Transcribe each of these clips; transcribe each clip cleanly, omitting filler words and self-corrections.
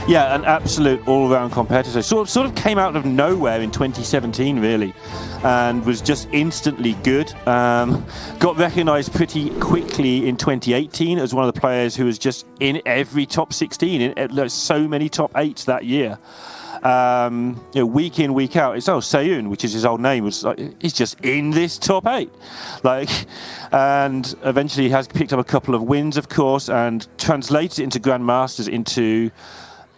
Yeah, an absolute all-round competitor. Sort of came out of nowhere in 2017, really, and was just instantly good. Got recognised pretty quickly in 2018 as one of the players who was just in every top 16. There's so many top 8s that year. Week in, week out, it's Seyoon, which is his old name, he's just in this top 8, and eventually he has picked up a couple of wins, of course, and translated it into Grandmasters into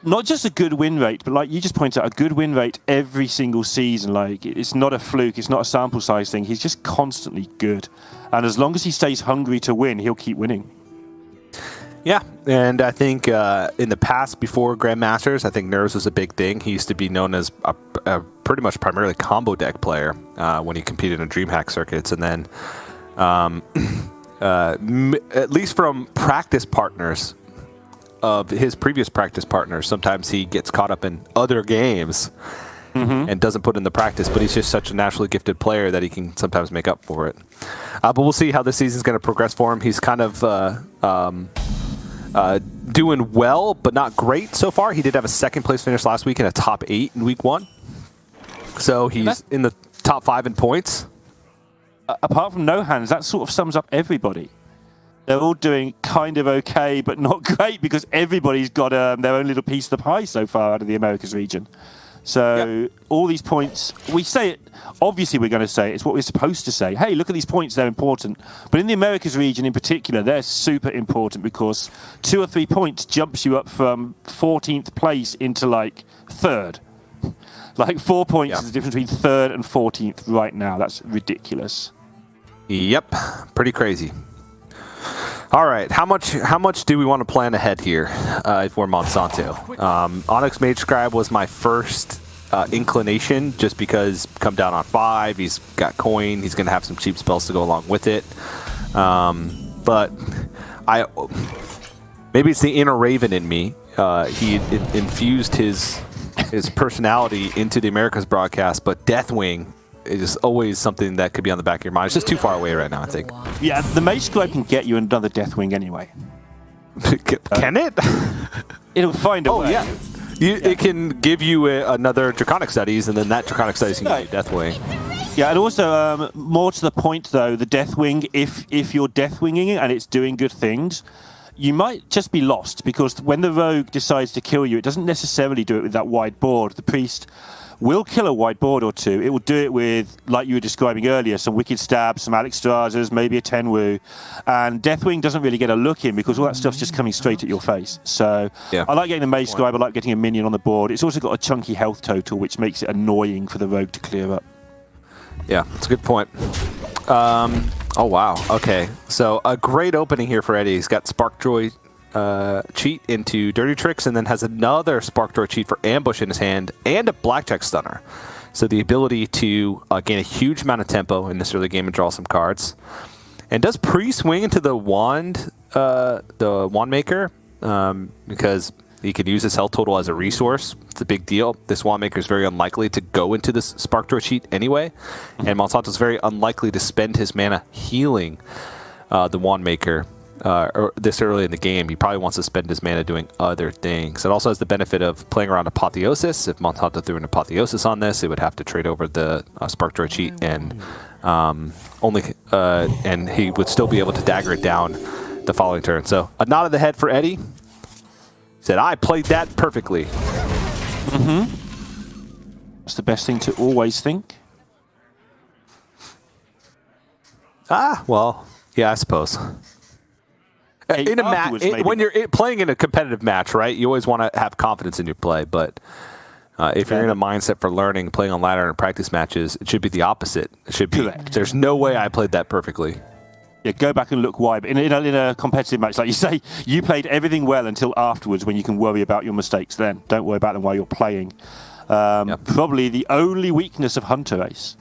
not just a good win rate, but like you just pointed out, a good win rate every single season. Like, it's not a fluke, it's not a sample size thing. He's just constantly good, and as long as he stays hungry to win, he'll keep winning. Yeah, and I think in the past, before Grandmasters, I think Nerves was a big thing. He used to be known as a pretty much primarily combo deck player when he competed in DreamHack circuits. And then, at least from practice partners of his previous practice partners, sometimes he gets caught up in other games and doesn't put in the practice. But he's just such a naturally gifted player that he can sometimes make up for it. But we'll see how this season's going to progress for him. He's kind of doing well, but not great so far. He did have a second place finish last week and a top 8 in week 1. So he's in the top 5 in points. Apart from No Hands, that sort of sums up everybody. They're all doing kind of okay, but not great, because everybody's got their own little piece of the pie so far out of the Americas region. So all these points, we say it, obviously we're going to say it, it's what we're supposed to say. Hey, look at these points, they're important. But in the Americas region in particular, they're super important, because 2 or 3 points jumps you up from 14th place into like 3rd. Like 4 points is the difference between 3rd and 14th right now. That's ridiculous. Yep, pretty crazy. All right, how much do we want to plan ahead here for Monsanto? Onyx Mage Scribe was my first inclination, just because come down on 5, he's got coin, he's going to have some cheap spells to go along with it. But maybe it's the inner Raven in me. He infused his personality into the Americas broadcast, but Deathwing is always something that could be on the back of your mind. It's just too far away right now, I think. Yeah, the Mage Scribe can get you another Deathwing anyway. Can it? It'll find a way. Oh, yeah. It can give you another Draconic Studies, and then that Draconic Studies can give you Deathwing. Yeah, and also, more to the point, though, the Deathwing, if you're Deathwinging it and it's doing good things, you might just be lost, because when the Rogue decides to kill you, it doesn't necessarily do it with that wide board. The Priest will kill a white board or two. It will do it with, like you were describing earlier, some Wicked Stabs, some Alexstrasas, maybe a Tenwu. And Deathwing doesn't really get a look in, because all that stuff's just coming straight at your face. So I like getting the Mage Scribe, I like getting a minion on the board. It's also got a chunky health total, which makes it annoying for the Rogue to clear up. Yeah, that's a good point. Oh, wow. Okay. So a great opening here for Eddie. He's got Sparkjoy cheat into Dirty Tricks, and then has another Sparkjoy cheat for Ambush in his hand, and a Blackjack Stunner. So the ability to gain a huge amount of tempo in this early game and draw some cards. And does pre-swing into the Wand Maker, because he can use his health total as a resource. It's a big deal. This Wand Maker is very unlikely to go into this Sparkjoy cheat anyway, and Monsanto's very unlikely to spend his mana healing the Wand Maker or this early in the game. He probably wants to spend his mana doing other things. It also has the benefit of playing around Apotheosis. If Monsanto threw an Apotheosis on this, it would have to trade over the Sparkjoy cheat, and and he would still be able to dagger it down the following turn. So a nod of the head for Eddie. Said, I played that perfectly. That's the best thing to always think. Well, yeah, I suppose. In a match, when you're playing in a competitive match, right? You always want to have confidence in your play, but if you're in a mindset for learning, playing on ladder and practice matches, it should be the opposite. It should be. Correct. There's no way I played that perfectly. Yeah, go back and look why. But in a competitive match, like you say, you played everything well until afterwards, when you can worry about your mistakes. Then don't worry about them while you're playing. Probably the only weakness of Hunter Ace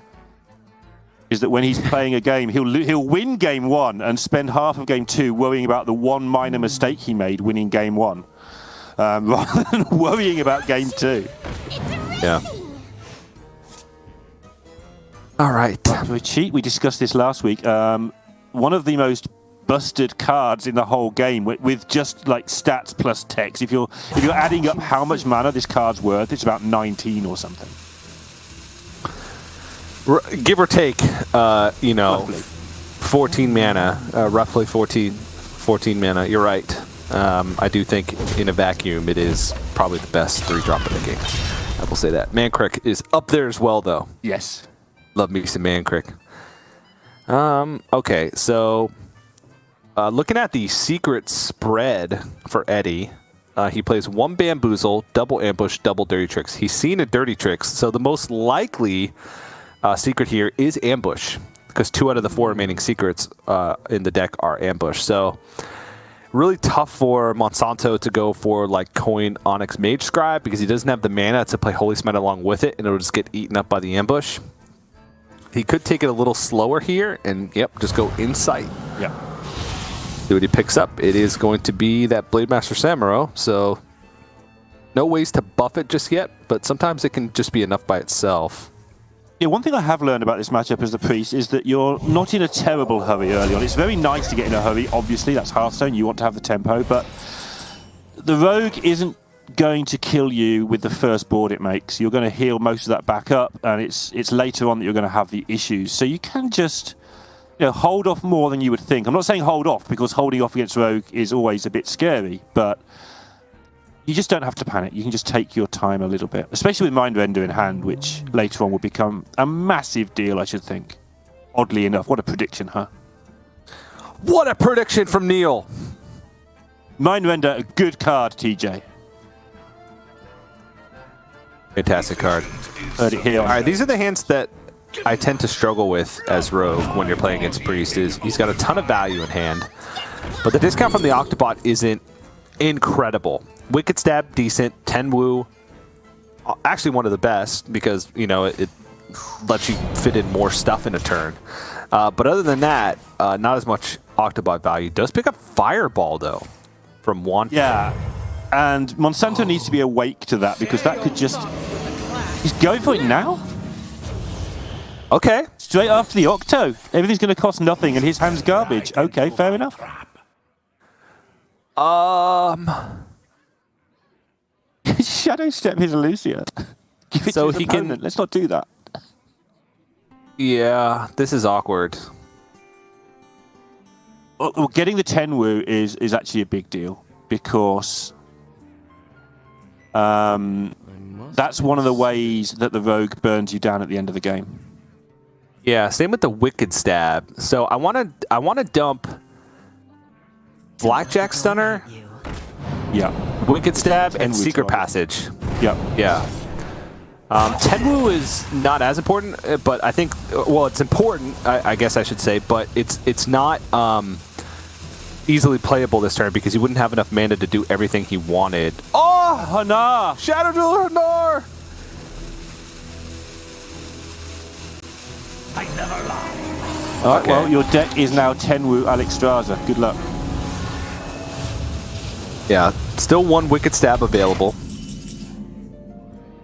is that when he's playing a game, he'll win game 1 and spend half of game 2 worrying about the one minor mistake he made winning game 1, rather than worrying about game 2. Yeah. All right. We discussed this last week. One of the most busted cards in the whole game with just like stats plus text. If you're adding up how much mana this card's worth, it's about 19 or something. Give or take, Roughly. 14 mana, roughly 14 mana. You're right. I do think in a vacuum, it is probably the best 3-drop in the game. I will say that. Mancrick is up there as well, though. Yes. Love me some Mancrick. Okay, so looking at the secret spread for Eddie, he plays 1 Bamboozle, double Ambush, double Dirty Tricks. He's seen a Dirty Tricks, so the most likely secret here is Ambush, because 2 out of the 4 remaining secrets in the deck are Ambush. So really tough for Monsanto to go for like Coin Onyx Mage Scribe, because he doesn't have the mana to play Holy Smite along with it, and it'll just get eaten up by the Ambush. He could take it a little slower here and, just go Insight. Yep. See what he picks up. It is going to be that Blademaster Samuro, so no ways to buff it just yet, but sometimes it can just be enough by itself. Yeah, one thing I have learned about this matchup as the Priest is that you're not in a terrible hurry early on. It's very nice to get in a hurry, obviously, that's Hearthstone, you want to have the tempo, but the Rogue isn't going to kill you with the first board it makes. You're going to heal most of that back up, and it's later on that you're going to have the issues. So you can just hold off more than you would think. I'm not saying hold off, because holding off against Rogue is always a bit scary, but you just don't have to panic. You can just take your time a little bit, especially with Mind Render in hand, which later on will become a massive deal, I should think. Oddly enough. What a prediction, huh? What a prediction from Neil! Mind Render, a good card, TJ. Fantastic card. Heard it here. All right, these are the hands that I tend to struggle with as Rogue when you're playing against Priest. Is he's got a ton of value in hand, but the discount from the Octobot isn't incredible. Wicked Stab, decent. Tenwu, actually one of the best, because it lets you fit in more stuff in a turn. But other than that, not as much Octobot value. Does pick up Fireball, though, from one. Yeah, and Monsanto needs to be awake to that, because that could just... He's going for it now? Okay. Straight after the Octo. Everything's going to cost nothing, and his hand's garbage. Okay, fair enough. Shadow Step his Lucia. Give it So to his he opponent. can... Let's not do that. Yeah, this is awkward. Well, getting the Tenwu is actually a big deal, because that's one of the ways that the Rogue burns you down at the end of the game. Yeah, same with the Wicked Stab. So I want to dump Blackjack Stunner, Yeah. Wicked Stab, and Tenwu's Secret right. Passage. Yep. Yeah. Tenwu is not as important, but I think, well, it's important, I guess I should say, but it's not easily playable this turn, because he wouldn't have enough mana to do everything he wanted. Oh, Hanar! Shadow Driller Hanar! I never lie. Okay. Well, your deck is now Tenwu Alexstrasza. Good luck. Yeah, still one Wicked Stab available.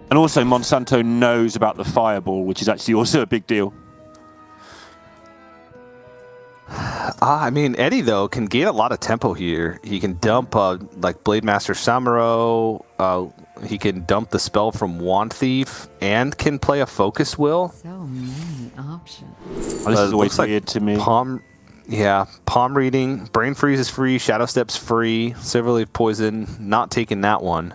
And also, Monsanto knows about the Fireball, which is actually also a big deal. I mean, Eddie, though, can gain a lot of tempo here. He can dump, like, Blademaster Samuro. He can dump the spell from Wand Thief, and can play a Focus Will. So many options. Oh, this is always looks like weird to me. Palm Reading. Brain Freeze is free. Shadow Step's free. Silverleaf Poison, not taking that one.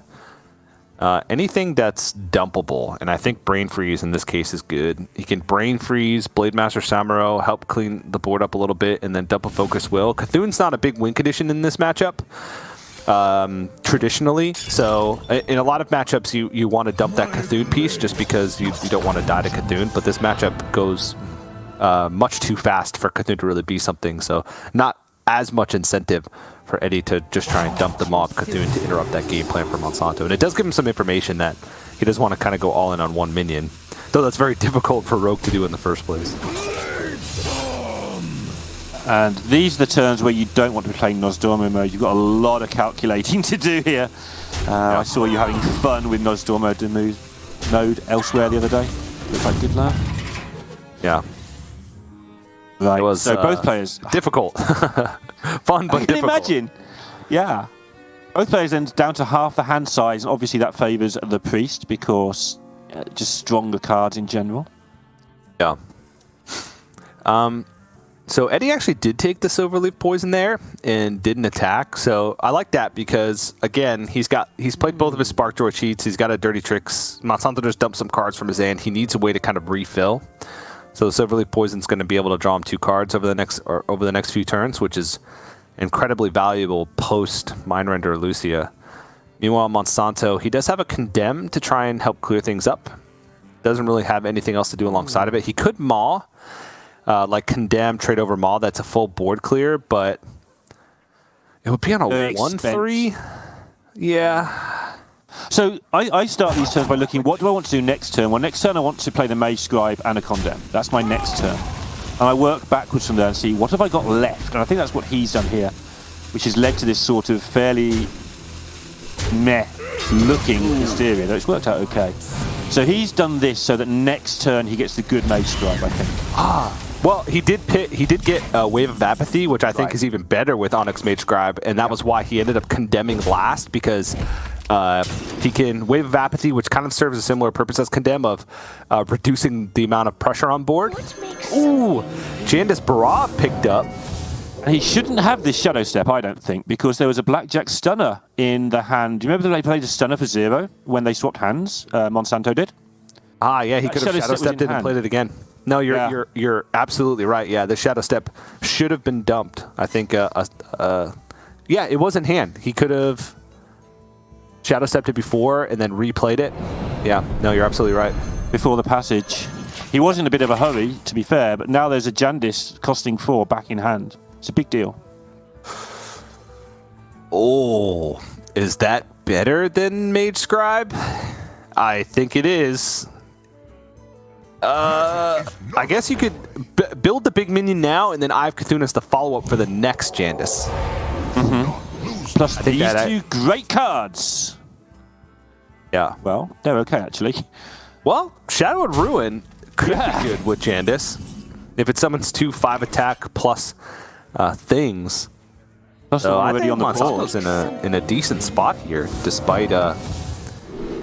Anything that's dumpable, and I think Brain Freeze in this case is good. You can Brain Freeze, Blademaster Samuro, help clean the board up a little bit, and then dump a Focus Will. Cthulhu's not a big win condition in this matchup, traditionally. So in a lot of matchups, you want to dump that Cthulhu piece just because you don't want to die to Cthulhu, but this matchup goes much too fast for Cthulhu to really be something, so not as much incentive for Eddie to just try and dump the mob Cthulhu to interrupt that game plan for Monsanto. And it does give him some information that he doesn't want to kind of go all in on one minion, though that's very difficult for Rogue to do in the first place. And these are the turns where you don't want to be playing Nosdormu mode. You've got a lot of calculating to do here. I saw you having fun with Nosdormu mode elsewhere the other day. Looks like good laugh. Yeah. Right. It was so both players. difficult. Fun, but I can difficult. imagine. Yeah. Both players end down to half the hand size, and obviously that favours the priest because just stronger cards in general. Yeah. So Eddie actually did take the Silverleaf Poison there and didn't attack. So I like that because again he's played both of his Sparkjoy cheats. He's got a Dirty Tricks. Monsanto just dumped some cards from his hand. He needs a way to kind of refill. So the Silverleaf Poison's going to be able to draw him 2 cards over the next few turns, which is incredibly valuable post Mindrender or Lucia. Meanwhile, Monsanto, he does have a Condemn to try and help clear things up. Doesn't really have anything else to do alongside of it. He could Maw. Like Condemn, trade over Maw, that's a full board clear, but it would be on a 1-3. Yeah. So I start these turns by looking, what do I want to do next turn? Well, next turn I want to play the Mage Scribe and a Condemn. That's my next turn. And I work backwards from there and see, what have I got left? And I think that's what he's done here, which has led to this sort of fairly meh-looking Hysteria, though it's worked out okay. So he's done this so that next turn he gets the good Mage Scribe, I think. Well, he did get a Wave of Apathy, which I think is even better with Onyx Mage Scribe, and that was why he ended up condemning last, because he can Wave of Apathy, which kind of serves a similar purpose as Condemn of reducing the amount of pressure on board. Ooh, Jandis Barav picked up. And he shouldn't have this Shadow Step, I don't think, because there was a Blackjack Stunner in the hand. Do you remember they played a Stunner for 0 when they swapped hands? Monsanto did. Ah, yeah, he could have Shadow Stepped in and played it again. No, you're absolutely right. Yeah, the Shadow Step should have been dumped. I think. Yeah, it was in hand. He could have Shadow Stepped it before and then replayed it. Yeah, no, you're absolutely right. Before the passage, he was in a bit of a hurry, to be fair. But now there's a Jandis costing 4 back in hand. It's a big deal. Oh, is that better than Mage Scribe? I think it is. I guess you could build the big minion now, and then I have Cthulhu the follow-up for the next Jandis. Plus these 2 great cards. Yeah. Well, they're okay, actually. Well, Shadow and Ruin could be good with Jandis. If it summons 2 5 attack plus things. Plus So I already think on the Monsanto's board. in a decent spot here, despite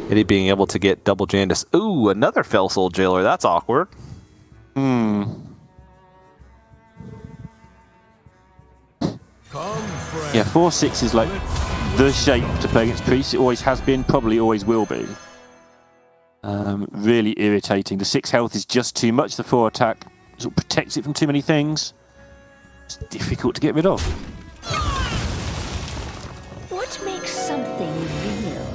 it being able to get double Jandis. Ooh, another Fell Soul Jailer. That's awkward. Yeah, 4/6 is like the shape to play against priests. It always has been, probably always will be. Really irritating. The 6 health is just too much. The 4 attack sort of protects it from too many things. It's difficult to get rid of. What makes something real?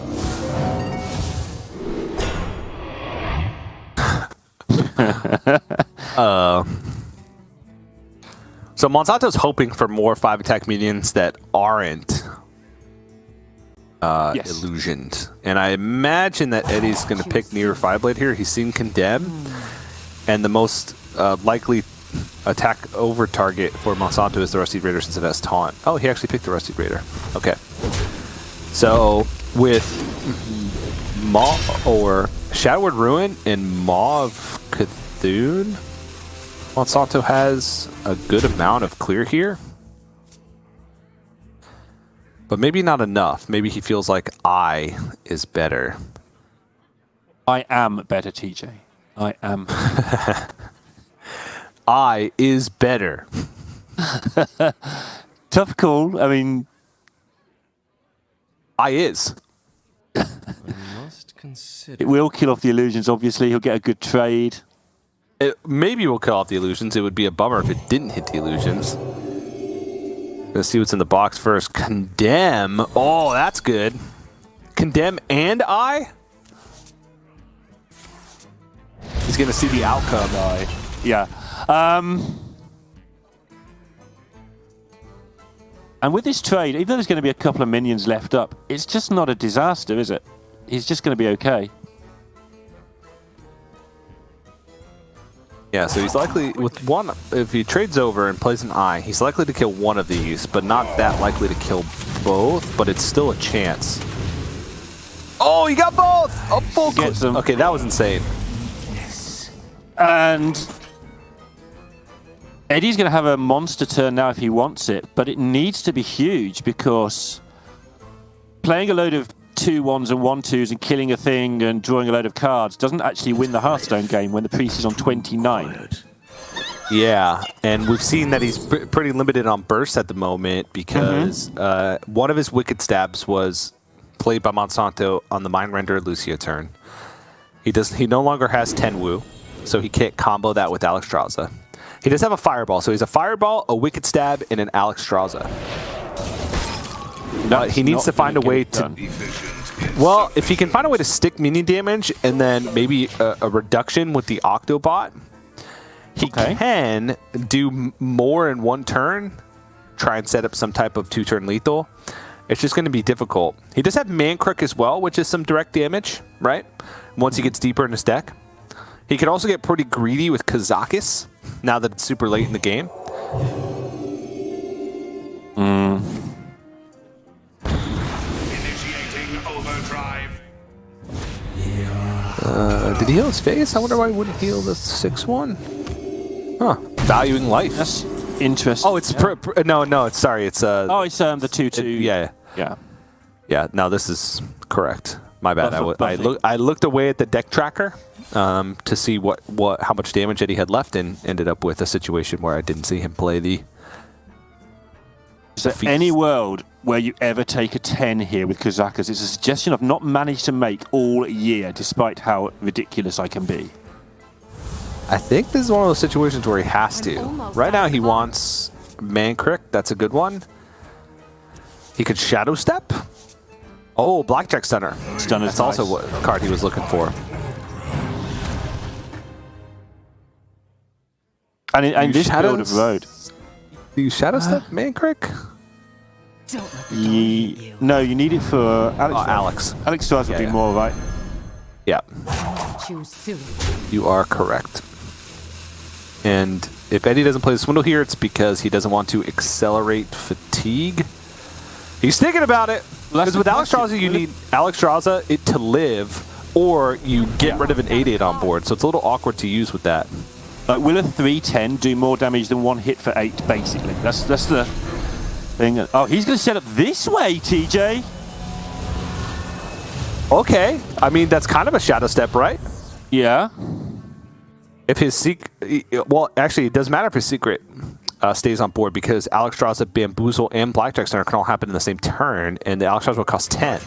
So Monsanto's hoping for more 5 attack minions that aren't illusioned. And I imagine that Eddie's going to pick Near Fireblade here. He's seen Condemn. And the most likely attack over target for Monsanto is the Rusty Raider since it has Taunt. Oh, he actually picked the Rusty Raider. Okay. So with Maw or Shadowward Ruin and Maw of Cthulhu, Monsanto has a good amount of clear here. But maybe not enough. Maybe he feels like I is better. I am better, TJ. I am. I is better. Tough call. I mean, I is. Must consider. it will kill off the illusions, obviously. He'll get a good trade. It maybe will kill off the illusions. It would be a bummer if it didn't hit the illusions. Let's see what's in the box first. Condemn. Oh, that's good. Condemn and I? He's going to see the outcome. Yeah. And with this trade, even though there's going to be a couple of minions left up, it's just not a disaster, is it? He's just going to be okay. Yeah, so he's likely, with one, if he trades over and plays an eye, he's likely to kill one of these, but not that likely to kill both, but it's still a chance. Oh, he got both! A full Gets them. Okay, that was insane. And Eddie's going to have a monster turn now if he wants it, but it needs to be huge because playing a load of 2-1s and 1-2s and killing a thing and drawing a load of cards doesn't actually win the Hearthstone game when the priest is on 29. Yeah, and we've seen that he's pretty limited on bursts at the moment because one of his Wicked Stabs was played by Monsanto on the Mind Render Lucio turn. He no longer has 10 Wu, so he can't combo that with Alexstrasza. He does have a Fireball, so he's a Fireball, a Wicked Stab, and an Alexstrasza. But he needs to find a way to... Well, if he can find a way to stick minion damage and then maybe a reduction with the Octobot, he can do more in one turn, try and set up some type of 2-turn lethal. It's just going to be difficult. He does have Man-Crook as well, which is some direct damage, right? Once he gets deeper in his deck. He can also get pretty greedy with Kazakis, now that it's super late in the game. Initiating overdrive. Did he heal his face? I wonder why he wouldn't heal the 6-1. Huh. Valuing life. That's interesting. Oh, it's... No, it's... Sorry, it's... oh, it's the 2-2. Yeah, no, this is correct. My bad. Buffing. I looked away at the deck tracker to see how much damage Eddie had left, and ended up with a situation where I didn't see him play the. Is there any world where you ever take a 10 here with Kazakas? It's a suggestion I've not managed to make all year, despite how ridiculous I can be. I think this is one of those situations where he has to. Right now, he wants Man-Crick. That's a good one. He could Shadow Step. Oh, Blackjack Stunner. Stunner's That's also what card he was looking for. And in this build of Road. Do you Shadow Step Man-Crick? No, you need it for Alex. Oh, Alex. Alex Strauss would be more, right? Yeah. Choose soon. You are correct. And if Eddie doesn't play the Swindle here, it's because he doesn't want to accelerate fatigue. He's thinking about it. Because with Alexstrasza, you need Alexstrasza it to live, or you get rid of an 8/8 on board. So it's a little awkward to use with that. Like, will a 3/10 do more damage than one hit for 8, basically? That's the thing. Oh, he's going to set up this way, TJ. Okay. I mean, that's kind of a Shadow Step, right? Yeah. If his well, actually, it doesn't matter if his secret stays on board, because Alexstrasza, Bamboozle, and Blackjack Center can all happen in the same turn, and the Alexstrasza will cost 10.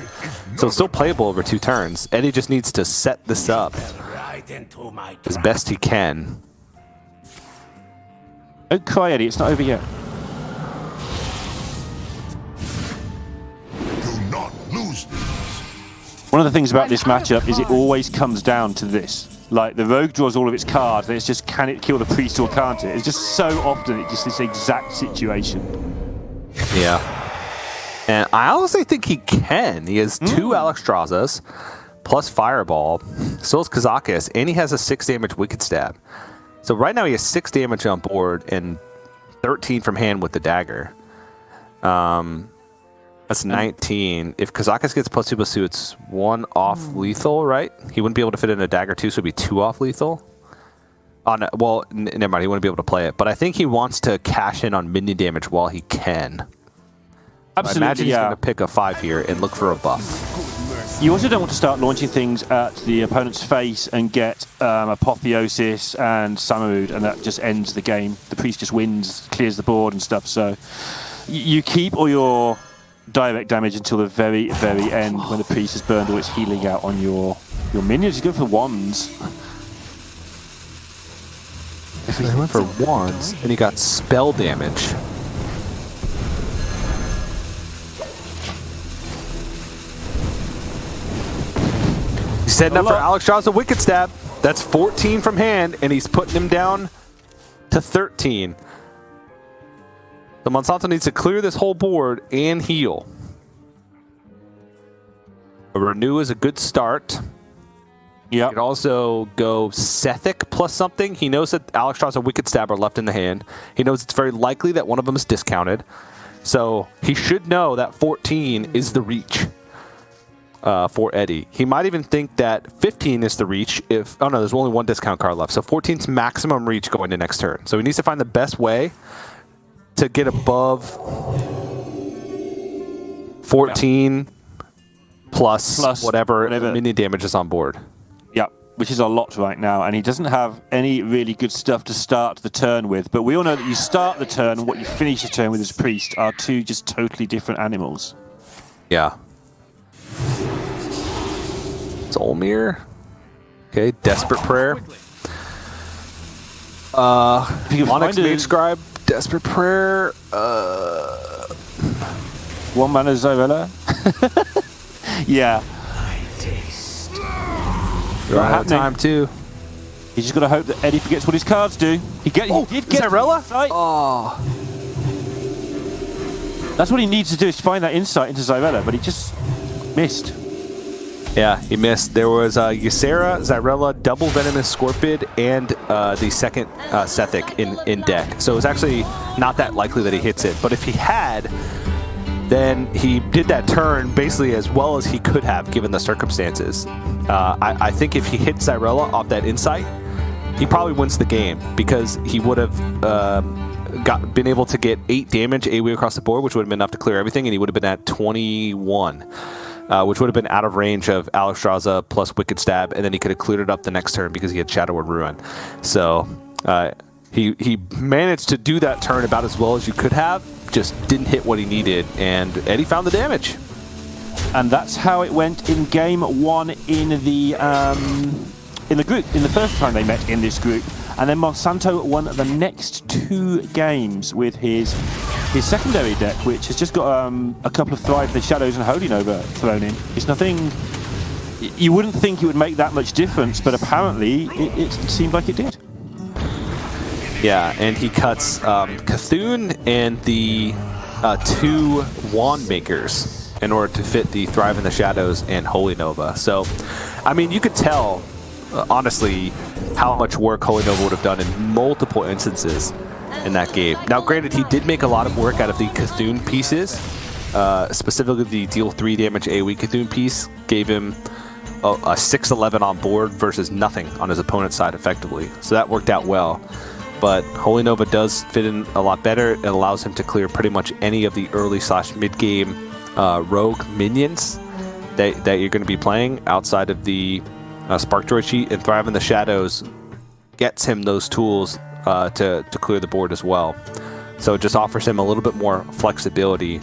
So it's still playable over 2 turns. Eddie just needs to set this up as best he can. Don't cry, Eddie. It's not over yet. Do not lose this. One of the things about this matchup is it always comes down to this. Like, the Rogue draws all of its cards, and it's just, can it kill the Priest or can't it? It's just so often, it's just this exact situation. Yeah. And I honestly think he can. He has 2 Alexstrazzas, plus Fireball, still has Kazakis, and he has a 6 damage Wicked Stab. So right now he has 6 damage on board and 13 from hand with the dagger. That's 19. If Kazakis gets +2/+2, it's 1 off lethal, right? He wouldn't be able to fit in a dagger too, so it'd be 2 off lethal. Oh, no, well, never mind. He wouldn't be able to play it. But I think he wants to cash in on minion damage while he can. Absolutely, I imagine he's going to pick a 5 here and look for a buff. You also don't want to start launching things at the opponent's face and get Apotheosis and Samurud, and that just ends the game. The Priest just wins, clears the board and stuff. So you keep all your direct damage until the very, very end, when the Priest has burned all its healing out on your minions. You go for wands. If he went for wands, and he got spell damage. He's setting up for Alexstrasza Wicked Stab. That's 14 from hand, and he's putting him down to 13. The Monsanto needs to clear this whole board and heal. A Renew is a good start. Yeah. You could also go Sethic plus something. He knows that Alexstrasza Wicked Stab are left in the hand. He knows it's very likely that one of them is discounted. So he should know that 14 is the reach. for Eddie. He might even think that 15 is the reach if... Oh, no, there's only one discount card left. So 14's maximum reach going to next turn. So he needs to find the best way to get above 14 plus whatever minion damage is on board. Yeah, which is a lot right now. And he doesn't have any really good stuff to start the turn with. But we all know that you start the turn and what you finish the turn with as Priest are two just totally different animals. Yeah. Solmir. Okay, Desperate Prayer. Onyx Mage Scribe, Desperate Prayer. 1 mana Zyrella. Yeah. You're out of time too. He's just got to hope that Eddie forgets what his cards do. He did get Zyrella? Insight. Oh. That's what he needs to do, is find that insight into Zyrella, but he just missed. Yeah, he missed. There was Ysera, Zyrella, Double Venomous Scorpid, and the second Sethic in deck. So it was actually not that likely that he hits it. But if he had, then he did that turn basically as well as he could have given the circumstances. I think if he hits Zyrella off that insight, he probably wins the game because he would have been able to get 8 damage AoE across the board, which would have been enough to clear everything, and he would have been at 21. Which would have been out of range of Alexstrasza plus Wicked Stab, and then he could have cleared it up the next turn because he had Shadow and Ruin. So he managed to do that turn about as well as you could have, just didn't hit what he needed, and Eddie found the damage. And that's how it went in game 1 in the group, in the first time they met in this group. And then Monsanto won the next 2 games with his secondary deck, which has just got a couple of Thrive the Shadows and Holy Nova thrown in. It's nothing... You wouldn't think it would make that much difference, but apparently it seemed like it did. Yeah, and he cuts Cthulhu and the 2 Wand Makers in order to fit the Thrive in the Shadows and Holy Nova. So, I mean, you could tell, honestly, how much work Holy Nova would have done in multiple instances in that game. Now, granted, he did make a lot of work out of the Cthulhu pieces. Specifically, the deal 3 damage AoE Cthulhu piece gave him a 6/11 on board versus nothing on his opponent's side effectively. So that worked out well. But Holy Nova does fit in a lot better. It allows him to clear pretty much any of the early/mid-game rogue minions that you're going to be playing outside of the Sparkjoy cheat, and Thrive in the Shadows gets him those tools to clear the board as well. So it just offers him a little bit more flexibility.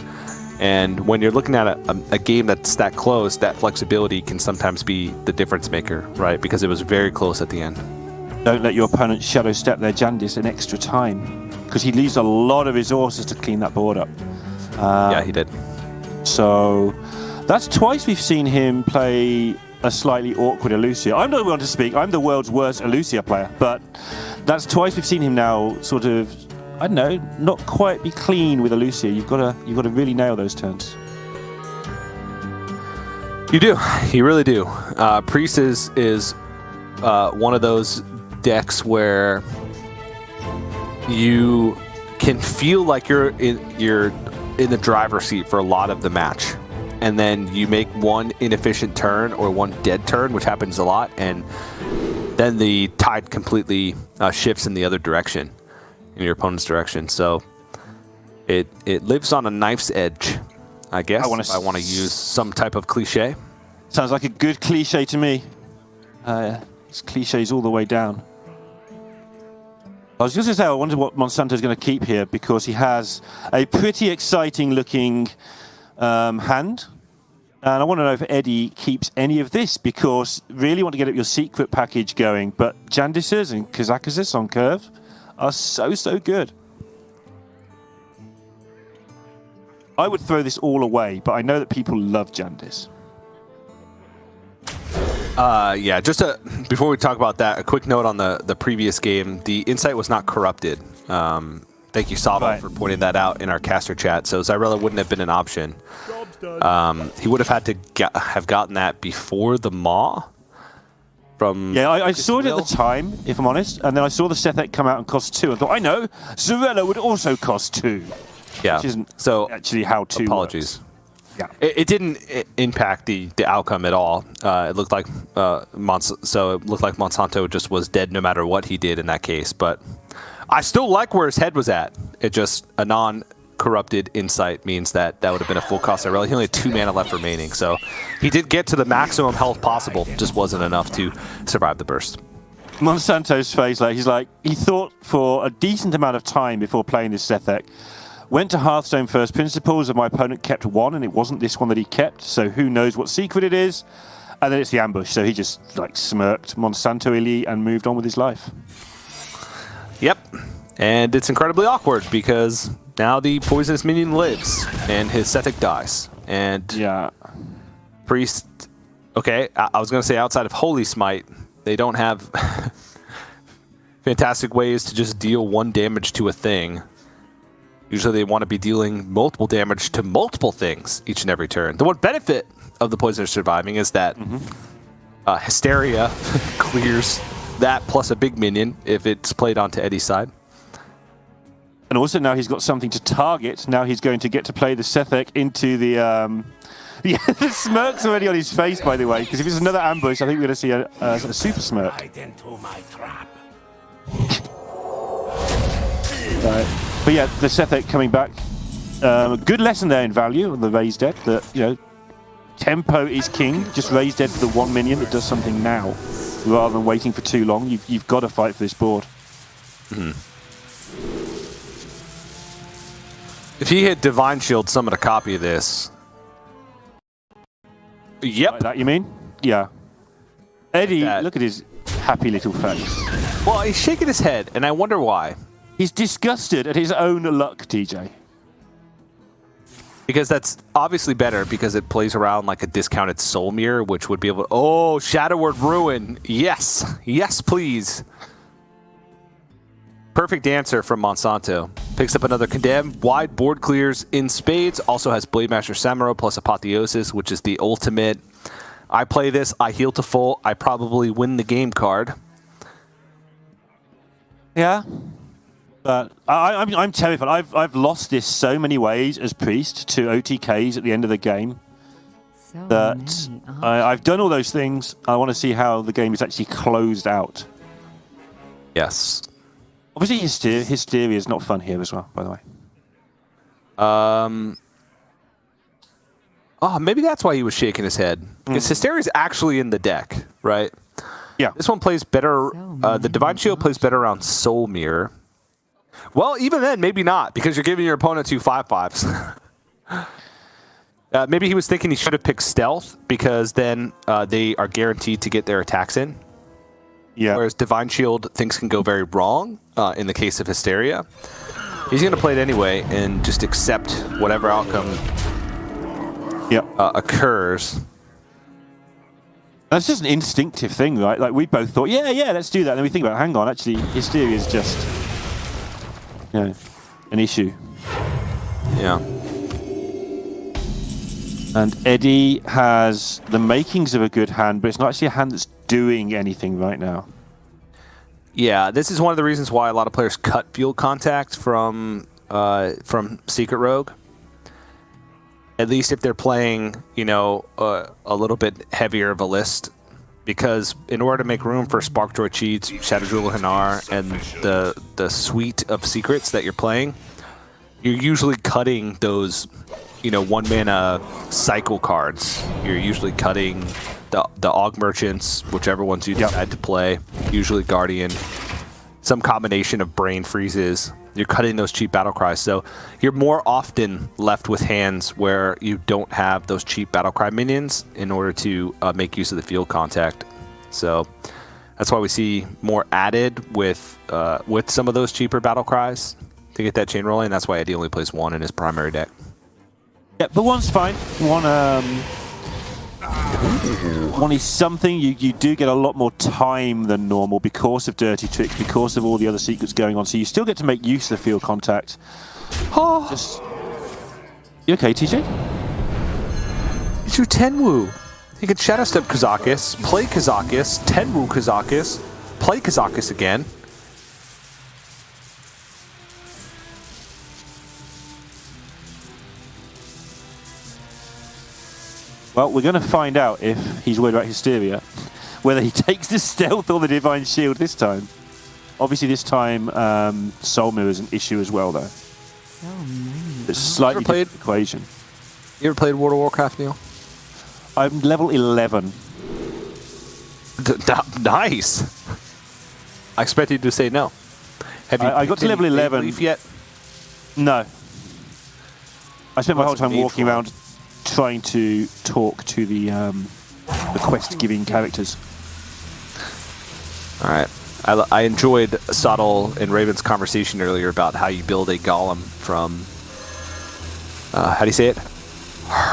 And when you're looking at a game that's that close, that flexibility can sometimes be the difference maker, right? Because it was very close at the end. Don't let your opponent shadow step their Jandis an extra time, because he leaves a lot of resources to clean that board up. Yeah, he did. So that's twice we've seen him play a slightly awkward Elucia. I'm not the one to speak. I'm the world's worst Elucia player, but that's twice we've seen him now sort of, I don't know, not quite be clean with Elucia. You've got to really nail those turns. You do. You really do. Priest is one of those decks where you can feel like you're in the driver's seat for a lot of the match. And then you make one inefficient turn or one dead turn, which happens a lot, and then the tide completely shifts in the other direction, in your opponent's direction. So it lives on a knife's edge, I guess. I want to use some type of cliche. Sounds like a good cliche to me. It's cliches all the way down. I was just going to say, I wonder what Monsanto's going to keep here, because he has a pretty exciting looking hand. And I want to know if Eddie keeps any of this, because really want to get up your secret package going. But Jandis's and Kazakazis on curve are so good. I would throw this all away, but I know that people love Jandis. Yeah, just before we talk about that, a quick note on the previous game. The insight was not corrupted. Thank you, Sava, for pointing that out in our caster chat. So Zyrella wouldn't have been an option. He would have had to have gotten that before the Maw. Yeah, I saw it at the time, if I'm honest, and then I saw the Sethek come out and cost 2. I thought, I know, Zyrella would also cost 2. Yeah, which isn't so actually how 2 apologies. works. Yeah. It didn't impact the outcome at all. It looked like Monsanto just was dead no matter what he did in that case. But I still like where his head was at. It just a non-corrupted insight means that would have been a full cost Irelia. He only had 2 mana left remaining, so he did get to the maximum health possible. Just wasn't enough to survive the burst. Monsanto's face, he thought for a decent amount of time before playing this Sethek. Went to Hearthstone first principles, and my opponent kept 1, and it wasn't this one that he kept, so who knows what secret it is. And then it's the ambush, so he just smirked Monsanto-ily and moved on with his life. Yep, and it's incredibly awkward because now the poisonous minion lives, and his Sethek dies. And yeah, Priest, okay, I was going to say outside of Holy Smite, they don't have fantastic ways to just deal 1 damage to a thing. Usually they want to be dealing multiple damage to multiple things each and every turn. The one benefit of the Poisoner surviving is that Hysteria clears that plus a big minion if it's played onto Eddie's side. And also now he's got something to target. Now he's going to get to play the Sethek into the... Yeah, the smirk's already on his face, by the way, because if it's another ambush, I think we're going to see a super smirk. Right into my trap. Right. But yeah, the Sethek coming back. A good lesson there in value on the raised dead. That, tempo is king. Just raise dead for the 1 minion that does something now, rather than waiting for too long. You've got to fight for this board. If he hit Divine Shield, summon a copy of this. Yep. Like that, you mean? Yeah. Eddie, look at his happy little face. Well, he's shaking his head, and I wonder why. He's disgusted at his own luck, TJ. Because that's obviously better because it plays around like a discounted Soul Mirror, which would be able to... Oh, Shadow Word Ruin. Yes. Yes, please. Perfect answer from Monsanto. Picks up another Condemn. Wide board clears in spades. Also has Blademaster Samuro plus Apotheosis, which is the ultimate. I play this. I heal to full. I probably win the game card. Yeah. But I'm terrified. I've lost this so many ways as Priest to OTKs at the end of the game So that many I've done all those things. I want to see how the game is actually closed out. Yes. Obviously, Hysteria is not fun here as well, by the way. Oh, maybe that's why he was shaking his head. Because Hysteria is actually in the deck, right? Yeah. This one plays better. So The Divine Shield plays better around Soul Mirror. Well, even then, maybe not, because you're giving your opponent 2 5/5s. Maybe he was thinking he should have picked Stealth, because then they are guaranteed to get their attacks in. Yeah. Whereas Divine Shield, things can go very wrong in the case of Hysteria. He's going to play it anyway and just accept whatever outcome occurs. That's just an instinctive thing, right? Like, we both thought, yeah, let's do that. And then we think about, hang on, actually, Hysteria is just, an issue. Yeah. And Eddie has the makings of a good hand, but it's not actually a hand that's doing anything right now. Yeah, this is one of the reasons why a lot of players cut field contact from Secret Rogue. At least if they're playing, a little bit heavier of a list. Because in order to make room for Sparkjoy Cheats, Shadow Jewel Hanar, and the suite of secrets that you're playing, you're usually cutting those, 1 mana cycle cards. You're usually cutting the Aug Merchants, whichever ones you decide to play, usually Guardian, some combination of Brain Freezes. You're cutting those cheap battle cries, so you're more often left with hands where you don't have those cheap battle cry minions in order to make use of the field contact. So that's why we see more added with some of those cheaper battle cries to get that chain rolling. That's why Eddie only plays 1 in his primary deck. Yeah, but 1's fine. 1 is something. You do get a lot more time than normal because of Dirty Tricks, because of all the other secrets going on. So you still get to make use of the field contact. You okay, TJ? It's your Tenwu. You can Shadow Step Kazakis, play Kazakis, Tenwu Kazakis, play Kazakis again. Well, we're going to find out if he's worried about Hysteria, whether he takes the Stealth or the Divine Shield this time. Obviously, this time, Soul Mirror is an issue as well, though. So many. It's a slightly played- different equation. You ever played World of Warcraft, Neil? I'm level 11. Nice. I expected you to say no. Have you? I got to level 11 yet? No. I spent my whole What's it time need walking for? around trying to talk to the quest-giving characters. All right. I enjoyed Sottle and Raven's conversation earlier about how you build a golem from, how do you say it?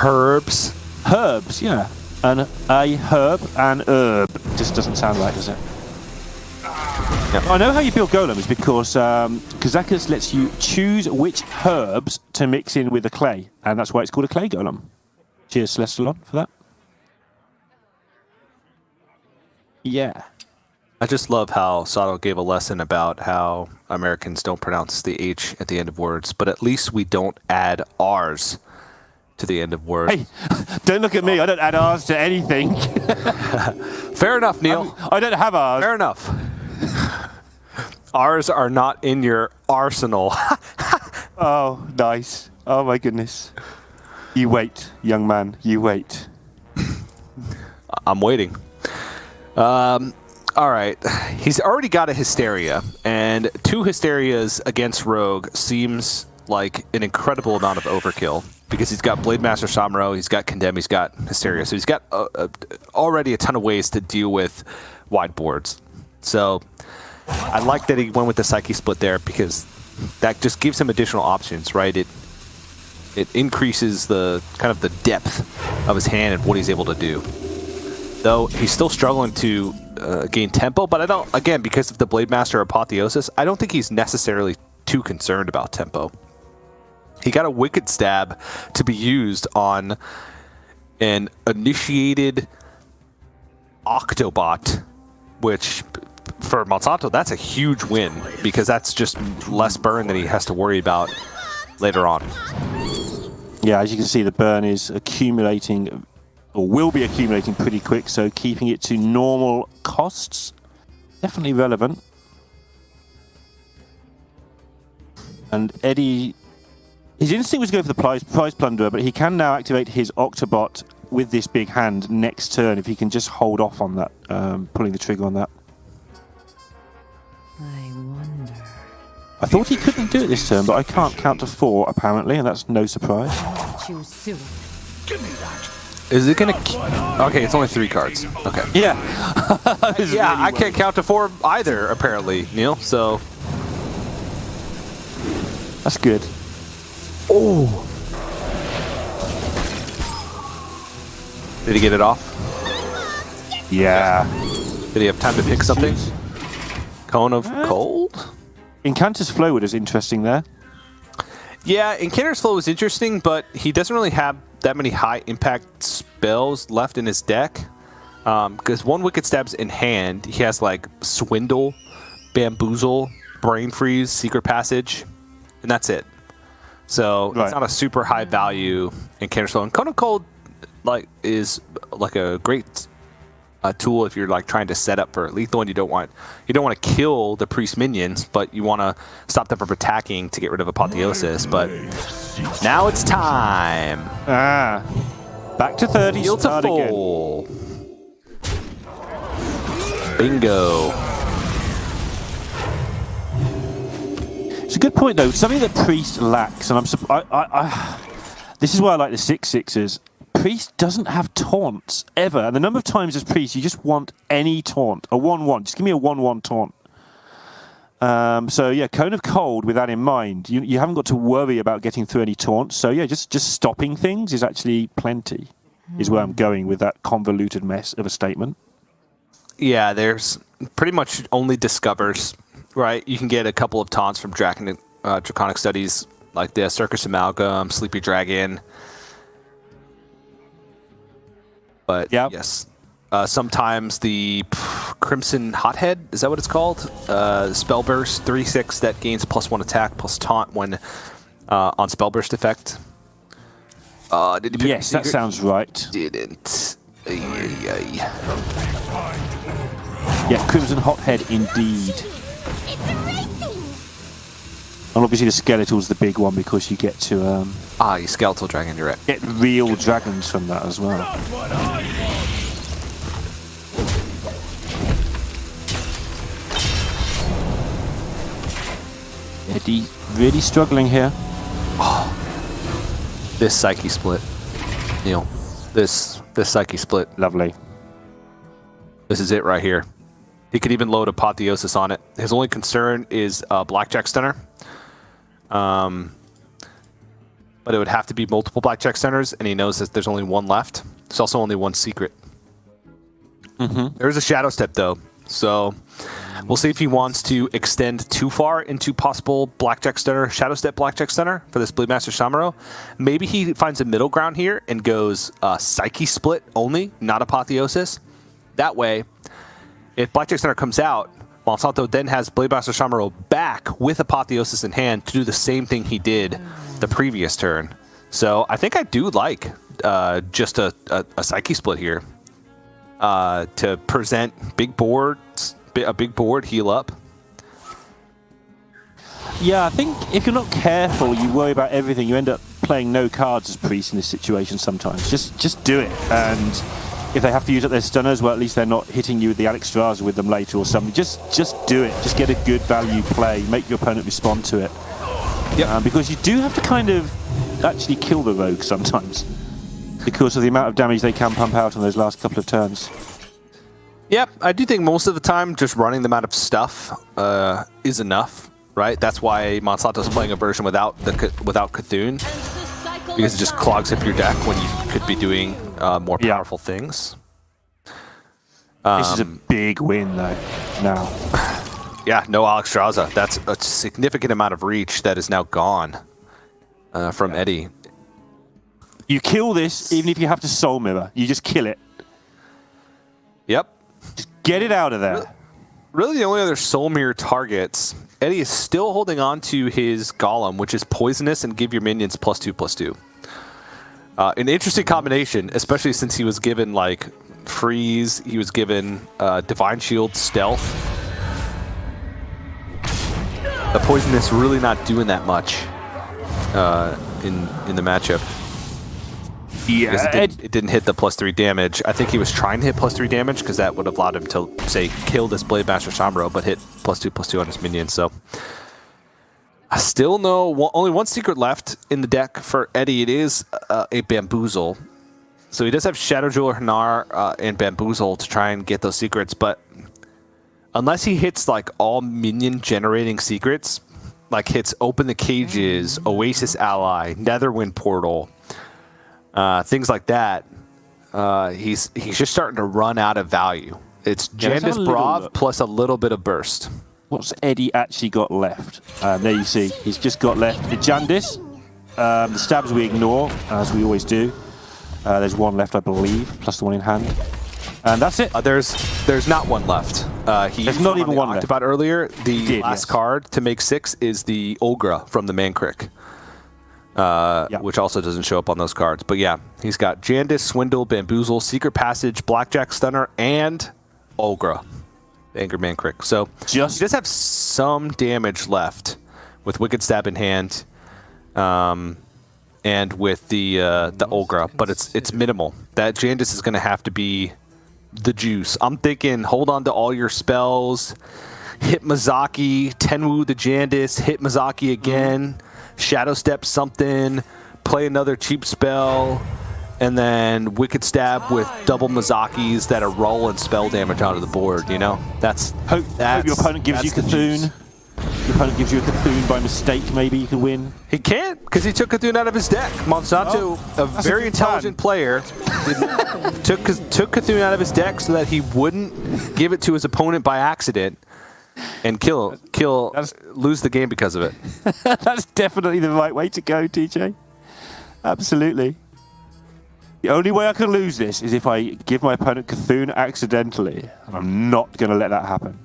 Herbs. Herbs, yeah. A herb and herb. Just doesn't sound right, does it? Yep. I know how you build golems because Kazakus lets you choose which herbs to mix in with the clay, and that's why it's called a clay golem. Cheers, Celestalon, for that. Yeah. I just love how Sottle gave a lesson about how Americans don't pronounce the H at the end of words, but at least we don't add R's to the end of words. Hey, don't look at me. I don't add R's to anything. Fair enough, Neil. I don't have R's. Fair enough. R's are not in your arsenal. Oh, nice. Oh, my goodness. You wait, young man. You wait. I'm waiting. All right. He's already got a Hysteria, and 2 Hysterias against Rogue seems like an incredible amount of overkill because he's got Blade Master Samuro, he's got Condemn, he's got Hysteria. So he's got already a ton of ways to deal with wide boards. So I like that he went with the Psyche split there because that just gives him additional options, right? It increases the kind of the depth of his hand and what he's able to do. Though he's still struggling to gain tempo, but I don't, again, because of the Blade Master Apotheosis, I don't think he's necessarily too concerned about tempo. He got a Wicked Stab to be used on an initiated Octobot, which for Monsanto, that's a huge win because that's just less burn that he has to worry about later on. Yeah, as you can see, the burn is accumulating, or will be accumulating pretty quick, so keeping it to normal costs, definitely relevant. And Eddie, his instinct was to go for the prize plunderer, but he can now activate his Octobot with this big hand next turn if he can just hold off on that, pulling the trigger on that. I wonder. I thought he couldn't do it this turn, but I can't count to 4 apparently, and that's no surprise. Choose soon. Is it gonna? Okay, it's only 3 cards. Okay. Yeah. Yeah, I can't count to 4 either, apparently, Neil. So. That's good. Oh. Did he get it off? Yeah. Did he have time to pick something? Cone of Cold? Incanter's Flowwood is interesting there. Yeah, Incanter's Flow is interesting, but he doesn't really have that many high impact spells left in his deck. Because 1 Wicked Stab's in hand, he has like Swindle, Bamboozle, Brain Freeze, Secret Passage, and that's it. So Right. it's not a super high value Incanter's Flow. And Cone of Cold is like a great tool if you're like trying to set up for lethal and you don't want to kill the priest minions, but you want to stop them from attacking to get rid of Apotheosis. But now it's time. Ah. Back to 30. Yield to Start again. full. Bingo. It's a good point though. Something that Priest lacks, and this is why I like the 6/6s. Priest doesn't have taunts ever, and the number of times as Priest you just want any taunt, a 1/1. Just give me a 1/1 taunt. So yeah, Cone of Cold. With that in mind, you haven't got to worry about getting through any taunts. So yeah, just stopping things is actually plenty. Is where I'm going with that convoluted mess of a statement. Yeah, there's pretty much only discovers, right? You can get a couple of taunts from Draconic Studies, like the Circus Amalgam, Sleepy Dragon. But Yep. yes, sometimes the Crimson Hothead, is that what it's called? Spell Burst, 3/6 that gains +1 attack, plus taunt when on Spell Burst effect. Did he pick Yes, that secret? sounds right. Didn't. Ay, ay, ay. Yeah, Crimson Hothead indeed. And obviously the Skeletal's the big one because you get to You skeletal dragon, you're right. get real dragons from that as well. Eddie really struggling here. This Psyche split. Neil. This Psyche split. Lovely. This is it right here. He could even load Apotheosis on it. His only concern is Blackjack Stunner. But it would have to be multiple Blackjack Stunners, and he knows that there's only one left. There's also only one secret. There's a Shadow Step, though. So we'll see if he wants to extend too far into possible Blackjack Stunner, Shadow Step Blackjack Stunner for this Bleedmaster Shamaro. Maybe he finds a middle ground here and goes Psyche Split only, not Apotheosis. That way, if Blackjack Stunner comes out, Monsanto then has Bleedmaster Shamaro back with Apotheosis in hand to do the same thing he did the previous turn. So I think I do like just a Psyche Split here to present a big board, heal up. Yeah, I think if you're not careful, you worry about everything. You end up playing no cards as Priest in this situation sometimes. Just do it. And if they have to use up their stunners, well, at least they're not hitting you with the Alexstrasza with them later or something. Just do it. Just get a good value play. Make your opponent respond to it. Yep. Because you do have to kind of actually kill the rogue sometimes because of the amount of damage they can pump out on those last couple of turns. Yep, I do think most of the time just running them out of stuff is enough, right? That's why Monsanto's playing a version without Cthulhu, because it just clogs up your deck when you could be doing more powerful things. This is a big win, though, now. Yeah, no Alexstrasza. That's a significant amount of reach that is now gone from Eddie. You kill this, even if you have to Soul Mirror. You just kill it. Yep. Just get it out of there. Really, the only other Soul Mirror targets, Eddie is still holding on to his Golem, which is poisonous and give your minions +2/+2. An interesting combination, especially since he was given like freeze, he was given Divine Shield, stealth. The poisonous really not doing that much in the matchup. Yeah, it didn't hit the +3 damage. I think he was trying to hit +3 damage because that would have allowed him to, say, kill this Blademaster Shamaro, but hit +2/+2 on his minion. So I still know only one secret left in the deck for Eddie. It is a Bamboozle. So he does have Shadow Jeweler Hanar and Bamboozle to try and get those secrets, but unless he hits like all minion generating secrets, like hits Open the Cages, Oasis Ally, Netherwind Portal, things like that, he's just starting to run out of value. It's Jandis Brav plus a little bit of burst. What's Eddie actually got left? There you see, he's just got left the Jandis. The stabs we ignore, as we always do. There's one left, I believe, plus the one in hand. And that's it. There's not one left. There's not even one left. About earlier, the last card to make 6 is the Olgra from the Mancrick. Which also doesn't show up on those cards. But yeah, he's got Jandis, Swindle, Bamboozle, Secret Passage, Blackjack Stunner, and Olgra, the Anger Mancrick. So he does have some damage left with Wicked Stab in hand, and with the Olgra, but it's minimal. That Jandis is going to have to be the juice. I'm thinking hold on to all your spells, hit Mizaki, Tenwu the Jandis, hit Mizaki again, Shadow Step something, play another cheap spell, and then Wicked Stab with double Mizakis that are rolling spell damage out of the board, you know? Hope your opponent gives you Cthulhu. Your opponent gives you a Cthulhu by mistake, maybe you can win. He can't, because he took Cthulhu out of his deck. Monsanto, a very intelligent player, took Cthulhu out of his deck so that he wouldn't give it to his opponent by accident and lose the game because of it. That's definitely the right way to go, TJ. Absolutely. The only way I can lose this is if I give my opponent Cthulhu accidentally, and I'm not going to let that happen.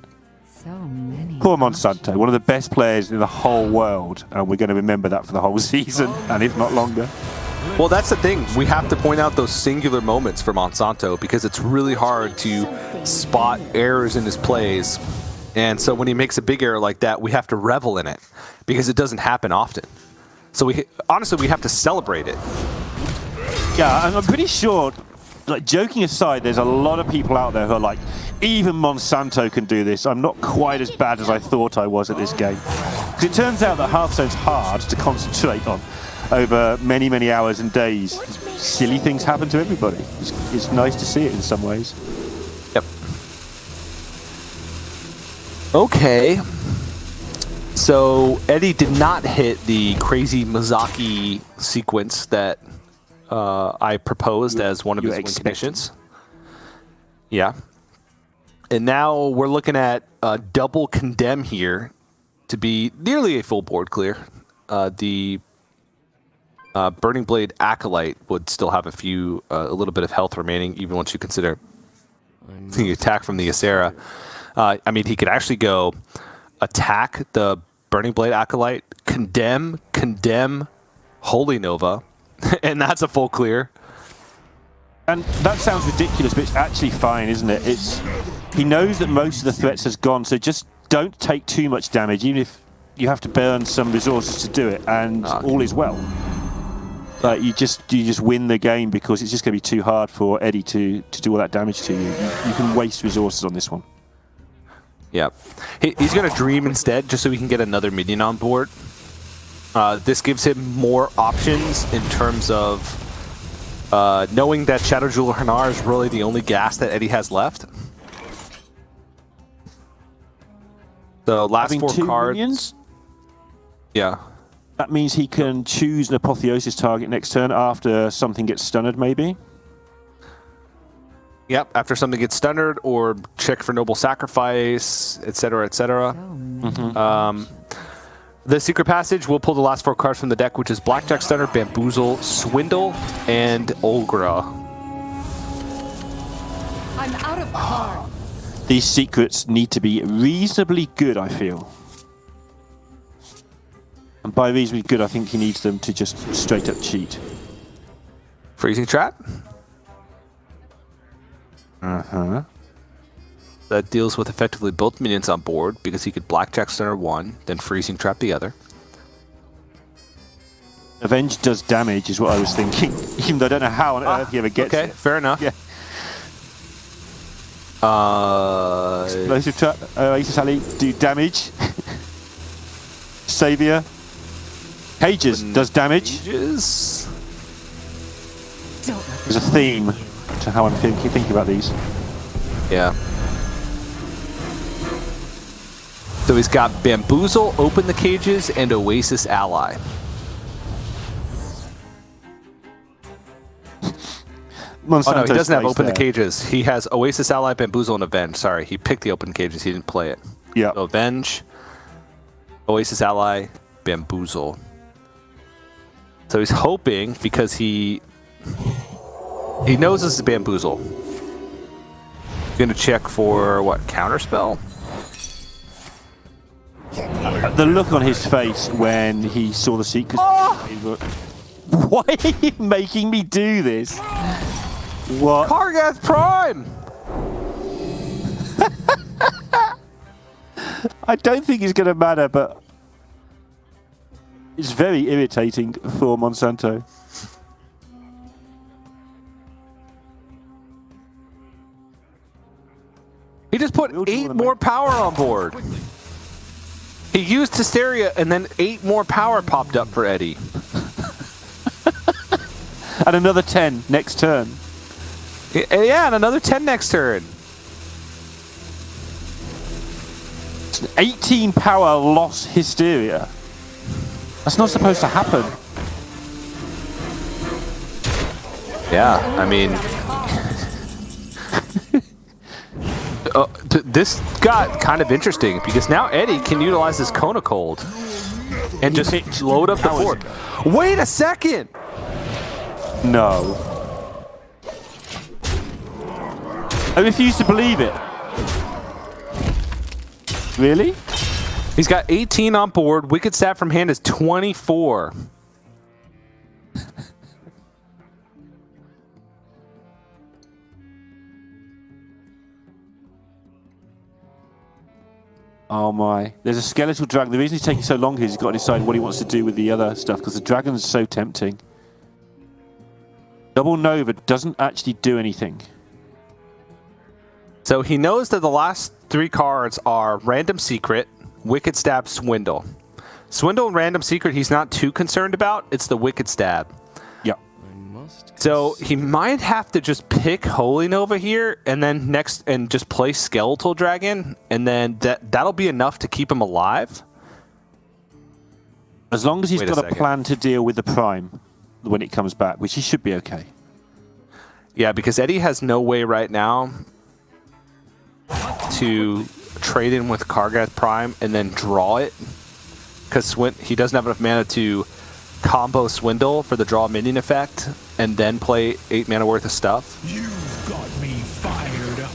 So many. Poor Monsanto, one of the best players in the whole world, and we're going to remember that for the whole season, and if not longer. Well, that's the thing. We have to point out those singular moments for Monsanto because it's really hard to spot errors in his plays. And so when he makes a big error like that, we have to revel in it because it doesn't happen often. So honestly, we have to celebrate it. Yeah, and I'm pretty sure, like, joking aside, there's a lot of people out there who are like, even Monsanto can do this. I'm not quite as bad as I thought I was at this game. Because it turns out that Hearthstone's hard to concentrate on over many, many hours and days. Silly things happen to everybody. It's nice to see it in some ways. Yep. Okay. So Eddie did not hit the crazy Mizaki sequence that I proposed as one of his win conditions. Yeah. And now we're looking at double condemn here to be nearly a full board clear. The Burning Blade Acolyte would still have a little bit of health remaining, even once you consider the attack from the Ysera. I mean, he could actually go attack the Burning Blade Acolyte, condemn, Holy Nova, and that's a full clear. And that sounds ridiculous, but it's actually fine, isn't it? He knows that most of the threats has gone, so just don't take too much damage, even if you have to burn some resources to do it, and all is well. But you just win the game because it's just going to be too hard for Eddie to do all that damage to you. You can waste resources on this one. Yeah. He's going to Dream instead, just so he can get another minion on board. This gives him more options in terms of knowing that Shadow Jeweler Hanar is really the only gas that Eddie has left. So last Having 4 two cards. minions? Yeah. That means he can choose an Apotheosis target next turn after something gets stunned, maybe? Yep, after something gets stunned or check for Noble Sacrifice, etc., etc. The Secret Passage will pull the last 4 cards from the deck, which is Blackjack Stunner, Bamboozle, Swindle, and Olgra. I'm out of cards. These secrets need to be reasonably good, I feel. And by reasonably good, I think he needs them to just straight up cheat. Freezing Trap. That deals with effectively both minions on board because he could Blackjack Stunner 1, then Freezing Trap the other. Avenge does damage, is what I was thinking. Even though I don't know how on earth he ever gets okay, it. fair enough. Yeah. Explosive Trap, Oasis Alley do damage. Savior. Cages does damage. Cages. There's a theme to how I'm thinking about these. Yeah. So he's got Bamboozle, Open the Cages, and Oasis Ally. Monsanto's Oh no, he doesn't have face Open there. the Cages. He has Oasis Ally, Bamboozle, and Avenge. Sorry, he picked the Open Cages. He didn't play it. Yeah. So Avenge, Oasis Ally, Bamboozle. So he's hoping, because he knows this is Bamboozle. He's going to check for, what, Counterspell? The look on his face when he saw the secret. Why are you making me do this? What? Kargath Prime! I don't think it's going to matter, but it's very irritating for Monsanto. He just put 8 more power on board. He used Hysteria, and then 8 more power popped up for Eddie. And another 10 next turn. Yeah, and another 10 next turn. It's an 18 power loss Hysteria. That's not supposed to happen. Yeah, I mean... this got kind of interesting, because now Eddie can utilize his Kona Cold and just load up the board. Wait a second! No. I refuse to believe it. Really? He's got 18 on board. Wicked Stat from hand is 24. Oh my. There's a skeletal dragon. The reason he's taking so long is he's got to decide what he wants to do with the other stuff because the dragon's so tempting. Double Nova doesn't actually do anything. So he knows that the last 3 cards are Random Secret, Wicked Stab, Swindle. Swindle and Random Secret he's not too concerned about. It's the Wicked Stab. Yeah. So he might have to just pick Holy Nova here and then next and just play Skeletal Dragon and then that'll be enough to keep him alive. As long as he's Wait a got a second. plan to deal with the Prime when it comes back, which he should be okay. Yeah, because Eddie has no way right now to trade in with Kargath Prime and then draw it because he doesn't have enough mana to combo Swindle for the draw minion effect and then play 8 mana worth of stuff. You've got me fired up.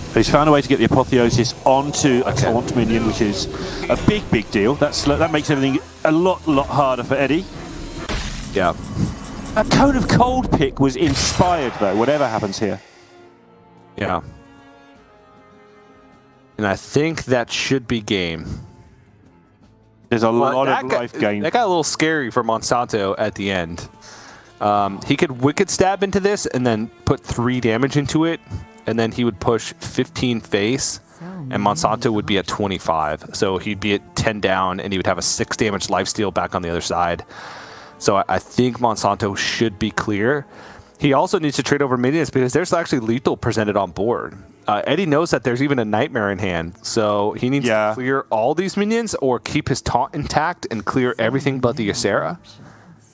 But he's found a way to get the Apotheosis onto a taunt minion, which is a big deal. That makes everything a lot harder for Eddie. Yeah. That Cone of Cold pick was inspired, though, whatever happens here. Yeah. And I think that should be game. There's a lot that of life gain. That got a little scary for Monsanto at the end. He could Wicked Stab into this and then put 3 damage into it, and then he would push 15 face, and Monsanto would be at 25. So he'd be at 10 down, and he would have a 6 damage lifesteal back on the other side. So I think Monsanto should be clear. He also needs to trade over minions because there's actually lethal presented on board. Eddie knows that there's even a Nightmare in hand, so he needs to clear all these minions or keep his taunt intact and clear everything but the Ysera.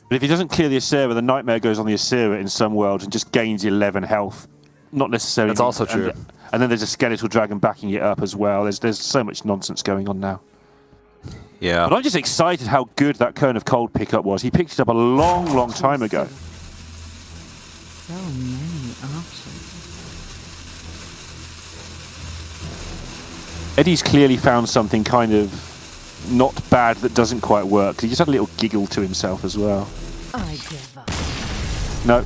But if he doesn't clear the Ysera, the Nightmare goes on the Ysera in some worlds and just gains 11 health. Not necessarily. That's also true. And then there's a Skeletal Dragon backing it up as well. There's so much nonsense going on now. Yeah. But I'm just excited how good that Cone of Cold pickup was. He picked it up a long time ago. So many options. Eddie's clearly found something kind of not bad that doesn't quite work. He just had a little giggle to himself as well. I give up. No.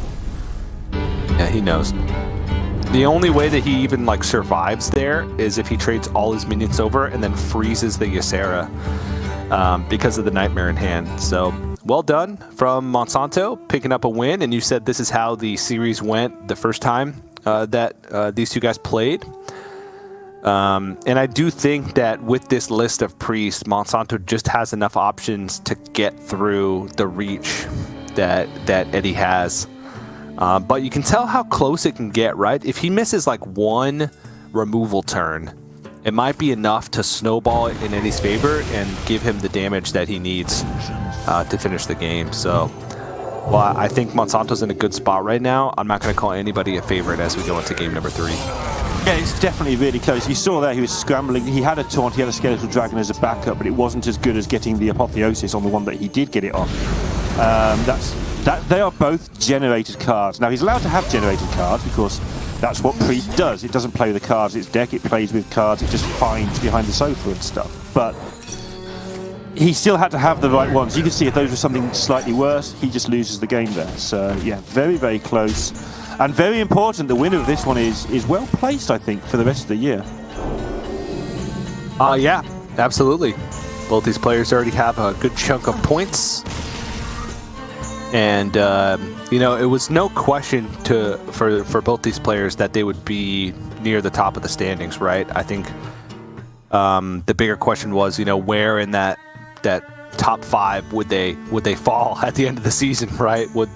Yeah, he knows. The only way that he even survives there is if he trades all his minions over and then freezes the Ysera because of the Nightmare in hand. So well done from Monsanto, picking up a win. And you said this is how the series went the first time that these 2 guys played. And I do think that with this list of priests, Monsanto just has enough options to get through the reach that Eddie has. But you can tell how close it can get, right? If he misses 1 removal turn, it might be enough to snowball it in Eddie's favor and give him the damage that he needs to finish the game. So, well, I think Monsanto's in a good spot right now. I'm not going to call anybody a favorite as we go into game number 3. Yeah, it's definitely really close. You saw there he was scrambling. He had a taunt, he had a Skeletal Dragon as a backup, but it wasn't as good as getting the Apotheosis on the one that he did get it on. They are both generated cards. Now, he's allowed to have generated cards because that's what Priest does. It doesn't play with the cards its deck, it plays with cards, it just finds behind the sofa and stuff. But he still had to have the right ones. You can see if those were something slightly worse, he just loses the game there. So, yeah, very close. And very important, the winner of this one is well placed, I think, for the rest of the year. Yeah, absolutely. Both these players already have a good chunk of points. And, it was no question for both these players that they would be near the top of the standings, right? I think the bigger question was, where in that top 5 would they fall at the end of the season, right? Would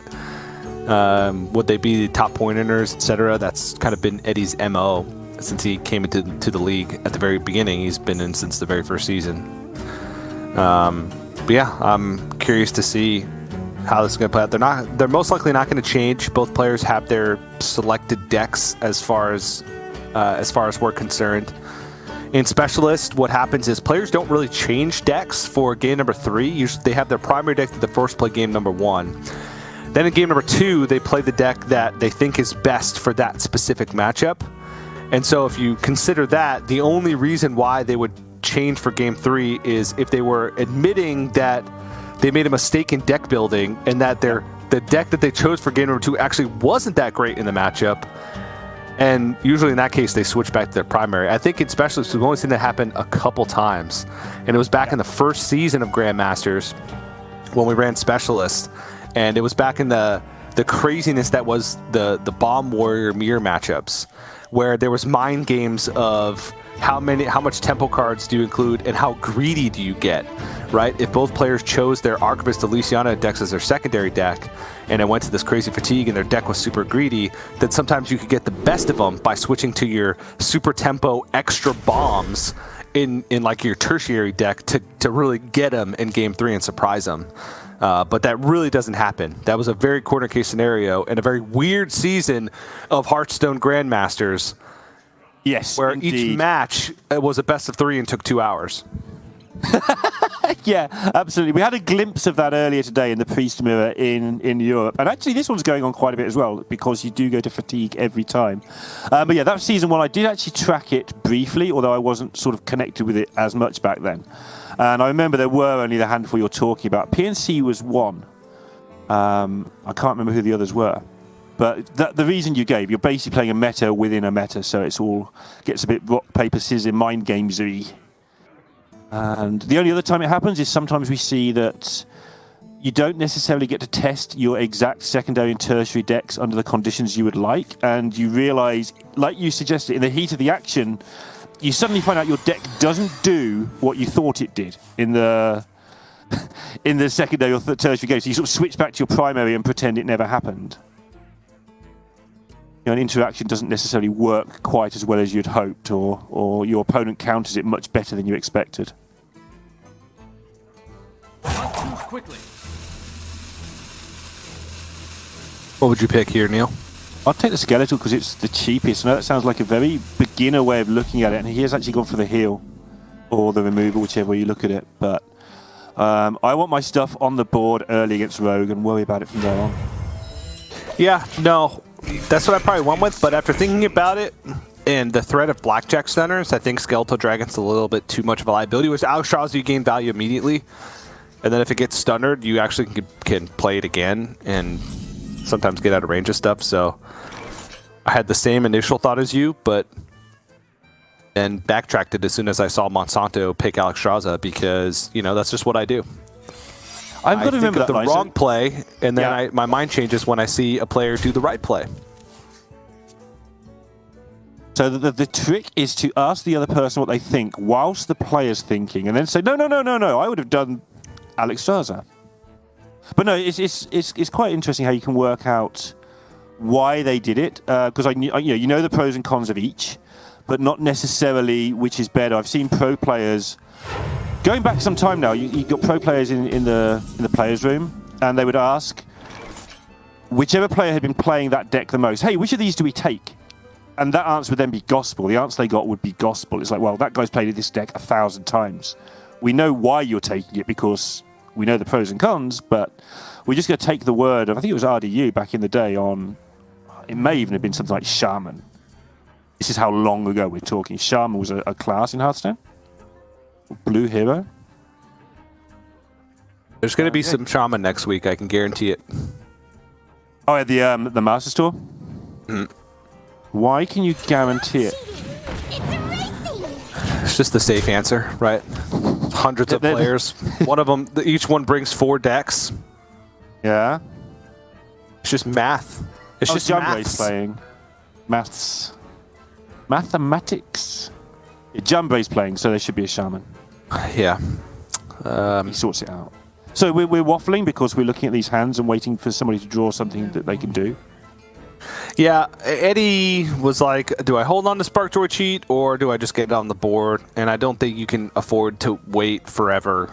they be the top point earners, etc.? That's kind of been Eddie's MO since he came into the league at the very beginning. He's been in since the very first season. But yeah, I'm curious to see how this is going to play out. They're most likely not going to change. Both players have their selected decks as far as we're concerned. In Specialist, what happens is players don't really change decks for game number 3. Usually they have their primary deck that they first play game number 1. Then in game number 2, they play the deck that they think is best for that specific matchup. And so if you consider that, the only reason why they would change for game 3 is if they were admitting that they made a mistake in deck building and that the deck that they chose for game number 2 actually wasn't that great in the matchup. And usually in that case, they switch back to their primary. I think in Specialists, we've only seen that happen a couple times. And it was back in the first season of Grandmasters when we ran Specialists. And it was back in the craziness that was the Bomb Warrior mirror matchups, where there was mind games of how much tempo cards do you include and how greedy do you get, right? If both players chose their Archivist Elysiana decks as their secondary deck, and it went to this crazy fatigue and their deck was super greedy, then sometimes you could get the best of them by switching to your super tempo extra bombs in like your tertiary deck to really get them in game 3 and surprise them. But that really doesn't happen. That was a very corner case scenario and a very weird season of Hearthstone Grandmasters. Yes, where indeed. each match was a best of 3 and took 2 hours. Yeah, absolutely. We had a glimpse of that earlier today in the Priest Mirror in Europe. And actually, this one's going on quite a bit as well, because you do go to fatigue every time. But yeah, that was season 1. I did actually track it briefly, although I wasn't sort of connected with it as much back then. And I remember there were only the handful you're talking about. PNC was one. I can't remember who the others were. But the reason you gave, you're basically playing a meta within a meta, so it's all gets a bit rock, paper, scissors, mind games-y. And the only other time it happens is sometimes we see that you don't necessarily get to test your exact secondary and tertiary decks under the conditions you would like, and you realise, like you suggested, in the heat of the action, you suddenly find out your deck doesn't do what you thought it did in the secondary or tertiary game. So you sort of switch back to your primary and pretend it never happened. An interaction doesn't necessarily work quite as well as you'd hoped, or your opponent counters it much better than you expected. Quickly. What would you pick here, Neil? I'll take the Skeletal because it's the cheapest. I know that sounds like a very beginner way of looking at it, and he has actually gone for the heal or the removal, whichever way you look at it. But I want my stuff on the board early against Rogue and worry about it from there on. Yeah, no, that's what I probably went with, but after thinking about it and the threat of Blackjack Stunners, I think Skeletal Dragon's a little bit too much of a liability, which Alexstrasza you gain value immediately, and then if it gets stunnered, you actually can play it again and sometimes get out of range of stuff, so I had the same initial thought as you, but then backtracked it as soon as I saw Monsanto pick Alexstrasza because, you know, that's just what I do. I've got to remember the wrong play, and then Yeah. my mind changes when I see a player do the right play. So the trick is to ask the other person what they think whilst the player's thinking, and then say, no, I would have done Alexstrasza. But no, it's quite interesting how you can work out why they did it, because you know the pros and cons of each, but not necessarily which is better. I've seen pro players going back some time now. You got pro players in the players' room, and they would ask whichever player had been playing that deck the most, hey, which of these do we take? And that answer would then be gospel. The answer they got would be gospel. It's like, well, that guy's played this deck 1,000 times. We know why you're taking it because we know the pros and cons, but we're just going to take the word of, I think it was RDU back in the day on, it may even have been something like Shaman. This is how long ago we're talking. Shaman was a class in Hearthstone. Blue hero. There's going to be some Shaman next week, I can guarantee it. Oh, yeah, the Master Store? Mm. Why can you guarantee it? It's just the safe answer, right? Hundreds of players. One of them, each one brings 4 decks. Yeah. It's just math. It's just Jumbray's playing. Maths. Mathematics. Yeah, Jumbray's playing, so there should be a Shaman. Yeah. He sorts it out. So we're waffling because we're looking at these hands and waiting for somebody to draw something that they can do. Yeah, Eddie was like, do I hold on to Sparkjoy cheat or do I just get it on the board? And I don't think you can afford to wait forever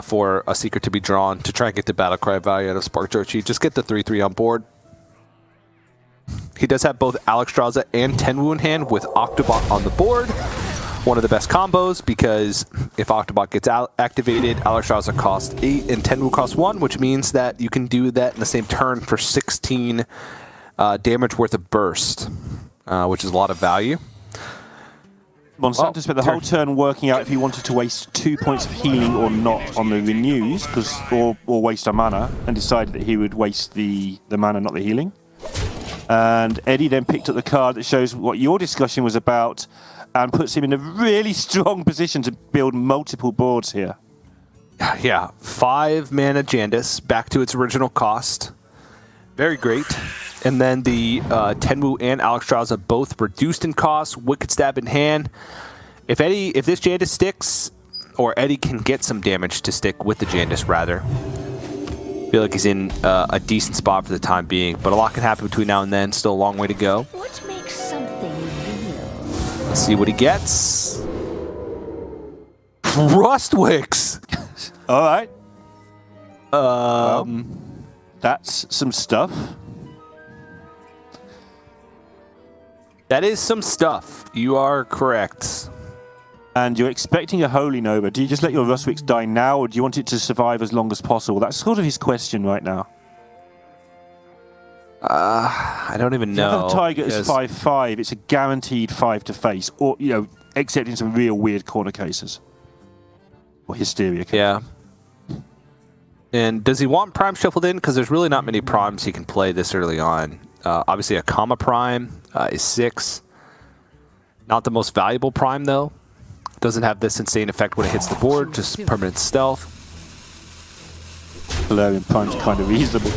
for a secret to be drawn to try and get the Battlecry value out of Sparkjoy cheat. Just get the 3/3 on board. He does have both Alexstrasza and Tenwu in hand with Octobot on the board. One of the best combos because if Octobot gets activated, Alexstrasza costs 8 and Tenwu costs 1, which means that you can do that in the same turn for 16 damage worth of burst, which is a lot of value. Monsanto spent the whole turn working out if he wanted to waste 2 points of healing or not on the renews, or waste a mana, and decided that he would waste the mana, not the healing. And Eddie then picked up the card that shows what your discussion was about and puts him in a really strong position to build multiple boards here. Yeah, 5 mana Jandis back to its original cost. Very great. And then the Tenwu and Alexstrasza both reduced in cost. Wicked Stab in hand. If this Jandis sticks, or Eddie can get some damage to stick with the Jandis, rather. I feel like he's in a decent spot for the time being, but a lot can happen between now and then. Still a long way to go. What makes something real? Let's see what he gets. Rustwicks! All right. That's some stuff. That is some stuff. You are correct. And you're expecting a Holy Nova. Do you just let your Rustwicks die now, or do you want it to survive as long as possible? That's sort of his question right now. I don't even know. If the Tiger is 5/5, it's a guaranteed 5 to face, or except in some real weird corner cases. Or Hysteria cases. Yeah. And does he want Prime shuffled in? Because there's really not many Primes he can play this early on. Obviously, a Kama Prime is 6. Not the most valuable Prime, though. Doesn't have this insane effect when it hits the board, just permanent stealth. Valerian Prime's kind of reasonable.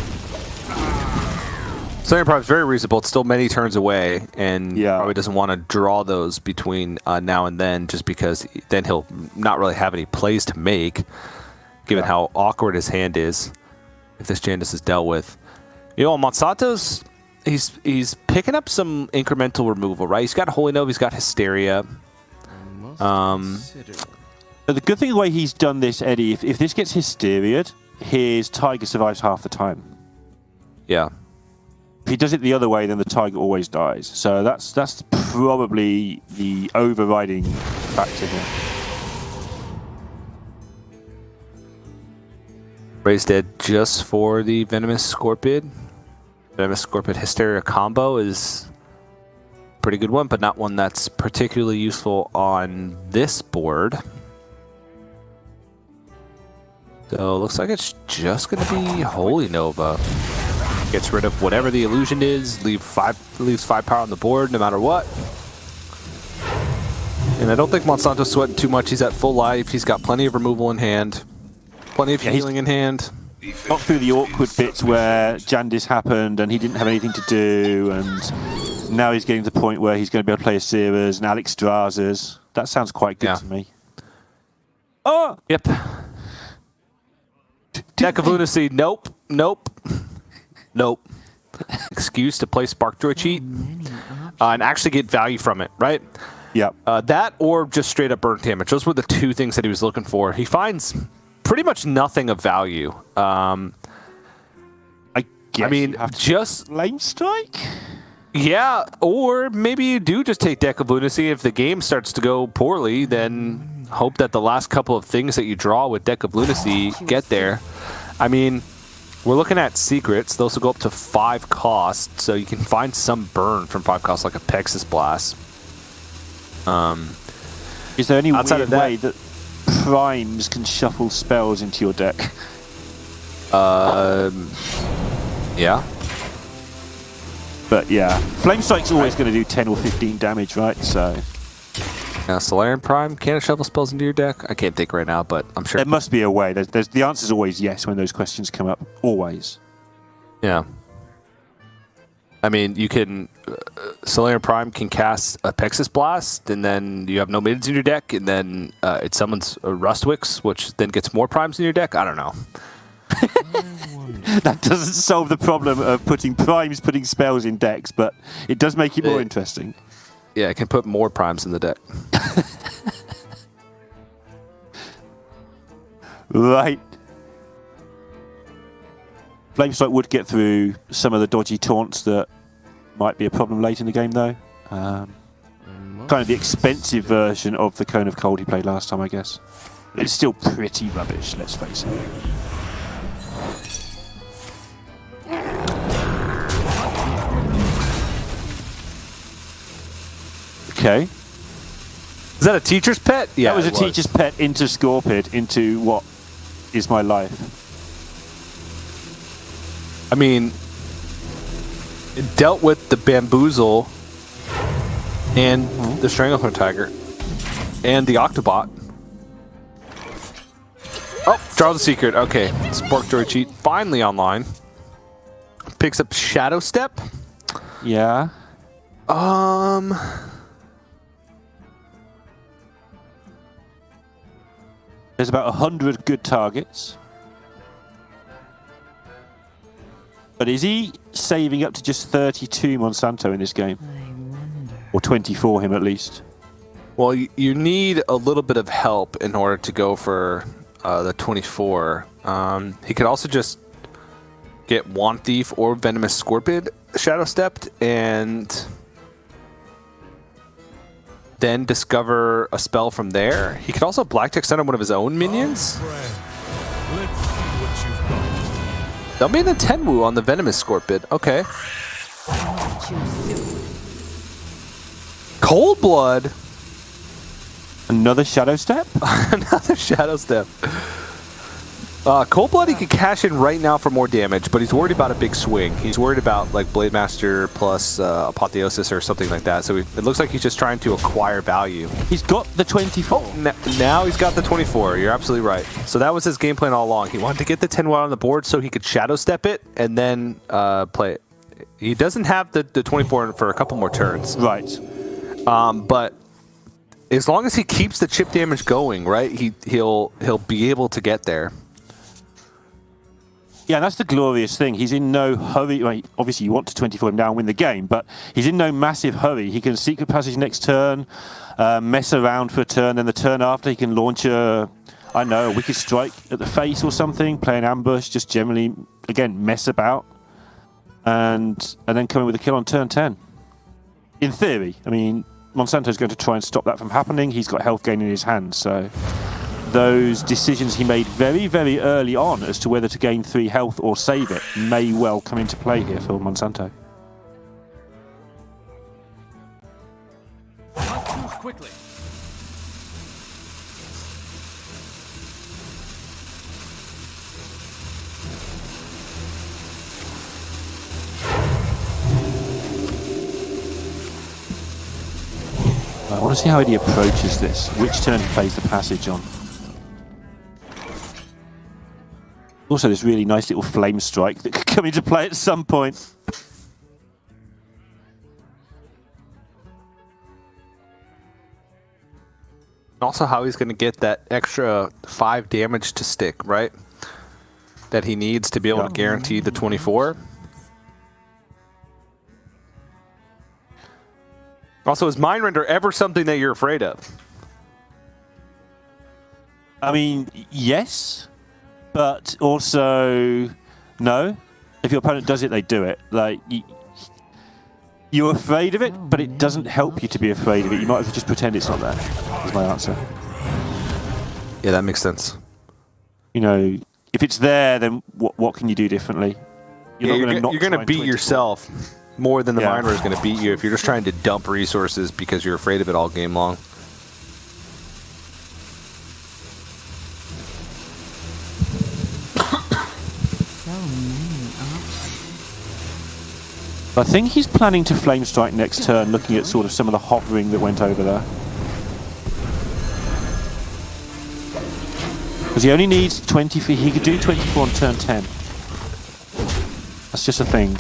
Solarian Prime's very reasonable. It's still many turns away, and Yeah. probably doesn't want to draw those between now and then, just because then he'll not really have any plays to make, given how awkward his hand is if this Jandis is dealt with. Monsanto's, he's picking up some incremental removal, right? He's got Holy Nova, he's got Hysteria. But the good thing the way he's done this, Eddie, if this gets Hysteria'd, his Tiger survives half the time. Yeah. If he does it the other way, then the Tiger always dies. So that's probably the overriding factor here. Raised dead just for the Venomous Scorpion. Venomous Scorpion Hysteria combo is a pretty good one, but not one that's particularly useful on this board. So it looks like it's just going to be Holy Nova. Gets rid of whatever the illusion is, leaves 5 power on the board no matter what. And I don't think Monsanto's sweating too much. He's at full life. He's got plenty of removal in hand. Plenty of healing in hand. Got through the awkward bits where Jandis happened and he didn't have anything to do, and now he's getting to the point where he's going to be able to play Asiras and Alexstrasza's. That sounds quite good to me. Oh! Yep. Deck of Lunacy. Nope. Excuse to play Sparkjoy cheat and actually get value from it, right? Yeah. That or just straight up burn damage. Those were the 2 things that he was looking for. He finds pretty much nothing of value. I mean, just Flame Strike? Yeah, or maybe you do just take Deck of Lunacy. If the game starts to go poorly, then hope that the last couple of things that you draw with Deck of Lunacy get there. I mean, we're looking at secrets. Those will go up to 5 cost, so you can find some burn from 5 cost, like a Pexus Blast. Is there any outside weird of that, way that primes can shuffle spells into your deck? Yeah. But yeah, Flame Strike's always going to do 10 or 15 damage, right? So Solarian Prime, can it shuffle spells into your deck? I can't think right now, but I'm sure. there must be a way. There's the answer's always yes when those questions come up. Always. Yeah. I mean, you can... Solarian Prime can cast a Pexus Blast, and then you have no mids in your deck, and then it summons a Rustwicks, which then gets more primes in your deck. I don't know. That doesn't solve the problem of putting spells in decks, but it does make it more interesting. Yeah, it can put more primes in the deck. Right. Flamestrike would get through some of the dodgy taunts that might be a problem late in the game, though. Kind of the expensive version of the Cone of Cold he played last time, I guess. But it's still pretty rubbish, let's face it. Okay. Is that a teacher's pet? Yeah, that was a teacher's pet into Scorpid, into what is my life. I mean, dealt with the Bamboozle and the Stranglehold Tiger and the Octobot. Oh, draws a secret. Okay, Spark Joy cheat finally online. Picks up Shadow Step. Yeah. There's about 100 good targets. But is he saving up to just 32 Monsanto in this game? I wonder. Or 24 him at least? Well, you need a little bit of help in order to go for the 24. He could also just get Wand Thief or Venomous Scorpid Shadow Stepped and then discover a spell from there. He could also Blackjack Center one of his own minions. Let's see what you've got. That'll be an Tenwu on the Venomous Scorpid. Okay. Cold Blood. Another Shadow Step? Another Shadow Step. Cold Blood he could cash in right now for more damage, but he's worried about a big swing. He's worried about like Blade Master plus Apotheosis or something like that. So it looks like he's just trying to acquire value. He's got the 24. Now he's got the 24. You're absolutely right. So that was his game plan all along. He wanted to get the 10 on the board so he could Shadow Step it and then play it. He doesn't have the 24 for a couple more turns. Right. But as long as he keeps the chip damage going, right, he'll be able to get there. Yeah, that's the glorious thing. He's in no hurry. Well, obviously, you want to 24 him down and win the game, but he's in no massive hurry. He can Secret Passage next turn, mess around for a turn, and the turn after he can launch a Wicked Strike at the face or something, play an ambush, just generally, again, mess about, and then come in with a kill on turn 10. In theory, I mean, Monsanto's going to try and stop that from happening. He's got health gain in his hand, so those decisions he made very, very early on as to whether to gain 3 health or save it may well come into play here for Monsanto. Not too quickly. I want to see how he approaches this, which turn he plays the passage on. Also, this really nice little flame strike that could come into play at some point. Also, how he's going to get that extra 5 damage to stick, right? That he needs to be able to guarantee the 24. Also, is Mind Render ever something that you're afraid of? I mean, yes, but also no. If your opponent does it, they do it. Like, you're afraid of it, but it doesn't help you to be afraid of it. You might as well just pretend it's not there, is my answer. Yeah, that makes sense. You know, if it's there, then what can you do differently? You're going to beat yourself more than the Mind Render is going to beat you if you're just trying to dump resources because you're afraid of it all game long. So many options. I think he's planning to flame strike next turn, looking at sort of some of the hovering that went over there. Because he only needs 20. He could do 24 on turn 10. That's just a thing.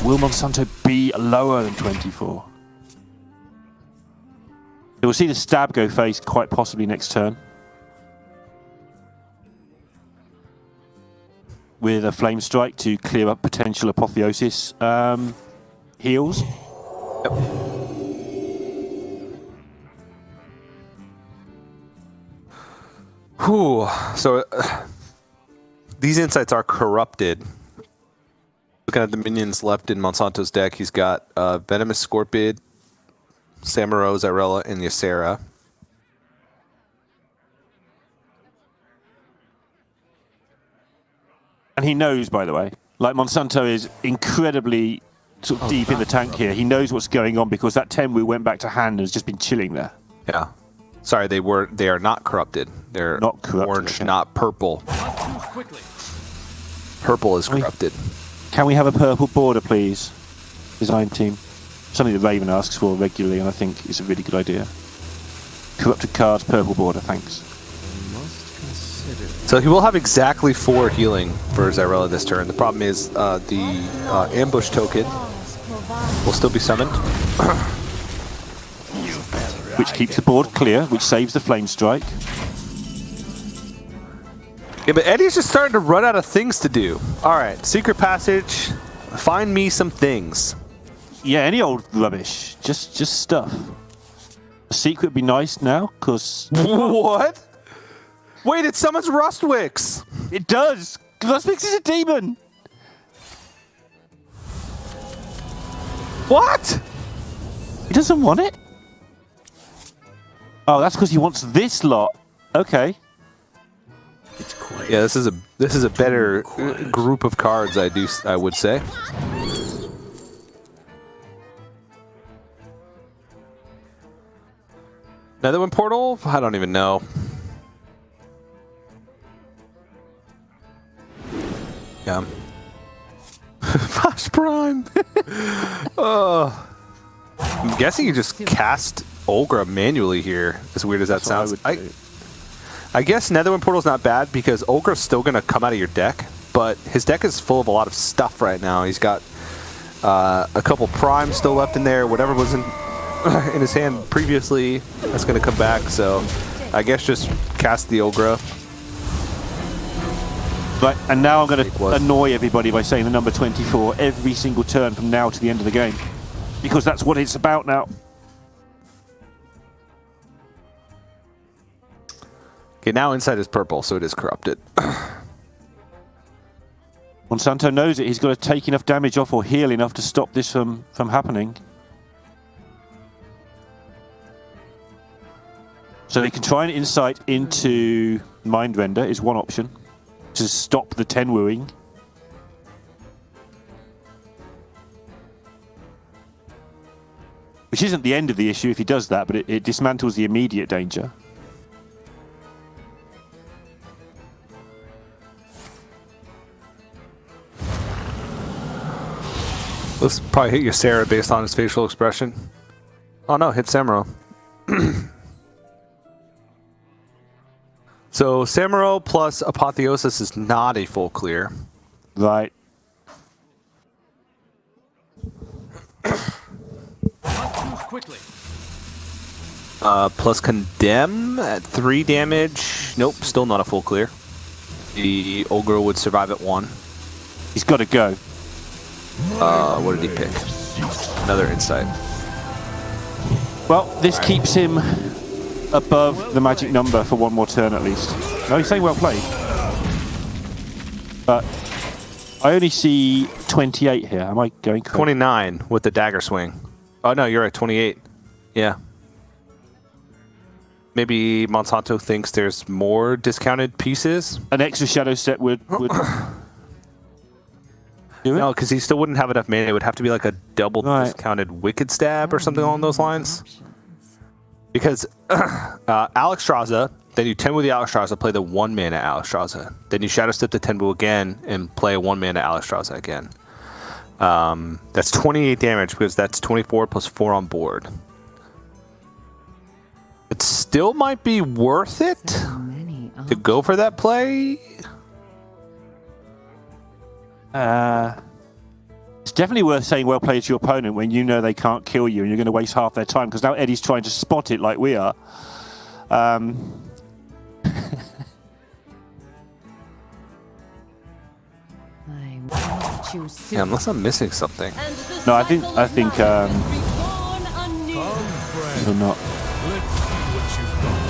Will Monsanto be lower than 24? We'll see the stab go face quite possibly next turn. With a flame strike to clear up potential apotheosis heals. Yep. Whew. So these insights are corrupted. Looking at the minions left in Monsanto's deck, he's got Venomous Scorpid, Samuro, Zyrella, and Ysera. And he knows, by the way, like Monsanto is incredibly sort of deep in the tank here. He knows what's going on because that Tenwu went back to hand and has just been chilling there. Yeah. Sorry, they are not corrupted. They're not corrupted, orange, okay. not purple. Not too quickly. Purple is corrupted. Can we have a purple border, please? Design team. Something that Raven asks for regularly, and I think is a really good idea. Corrupted cards, purple border, thanks. So he will have exactly 4 healing for Zyrella this turn. The problem is the ambush token will still be summoned. Which keeps the board clear, which saves the flame strike. Yeah, but Eddie's just starting to run out of things to do. All right, secret passage. Find me some things. Yeah, any old rubbish. Just stuff. A secret would be nice now, because... What? Wait, it summons Rustwix. It does! Rustwix is a demon! What? He doesn't want it? Oh, that's because he wants this lot. Okay. Yeah, this is a better group of cards. I would say. Another one portal? I don't even know. Yeah. Flash Prime. I'm guessing you just cast Olgra manually here. As weird as that sounds. I guess Netherwind Portal's not bad because Olgra's still going to come out of your deck, but his deck is full of a lot of stuff right now. He's got a couple primes still left in there. Whatever was in his hand previously, that's going to come back. So I guess just cast the Olgra. Right, and now I'm going to annoy everybody by saying the number 24 every single turn from now to the end of the game. Because that's what it's about now. Okay, now inside is purple, so it is corrupted. Monsanto knows it. He's got to take enough damage off or heal enough to stop this from happening. So they can try and insight into Mind Render is one option. To stop the 10 wooing. Which isn't the end of the issue if he does that, but it dismantles the immediate danger. Let's probably hit your Sarah based on his facial expression. Oh no, hit Samuro. So Samuro plus Apotheosis is not a full clear. Right. Quickly. Plus Condemn at 3 damage. Nope, still not a full clear. The Ogre would survive at 1. He's got to go. What did he pick? Another Insight. Well, this keeps him above the magic number for one more turn at least. No, he's saying well played. But I only see 28 here. Am I going correct? 29 with the dagger swing. Oh no, you're right, 28. Yeah. Maybe Monsanto thinks there's more discounted pieces? An extra shadow set would do it? No, because he still wouldn't have enough mana. It would have to be like a double discounted Wicked Stab or something along those lines. Because Alexstrasza, then you 10 with the Alexstrasza, play the 1 mana Alexstrasza. Then you Shadow Step the 10 again and play a 1 mana Alexstrasza again. That's 28 damage because that's 24 plus 4 on board. It still might be worth it to go for that play. It's definitely worth saying well played to your opponent when you know they can't kill you and you're going to waste half their time, because now Eddie's trying to spot it like we are. I want you soon. Yeah, unless I'm missing something. No, I think Come, you're not. Let's see what you've got.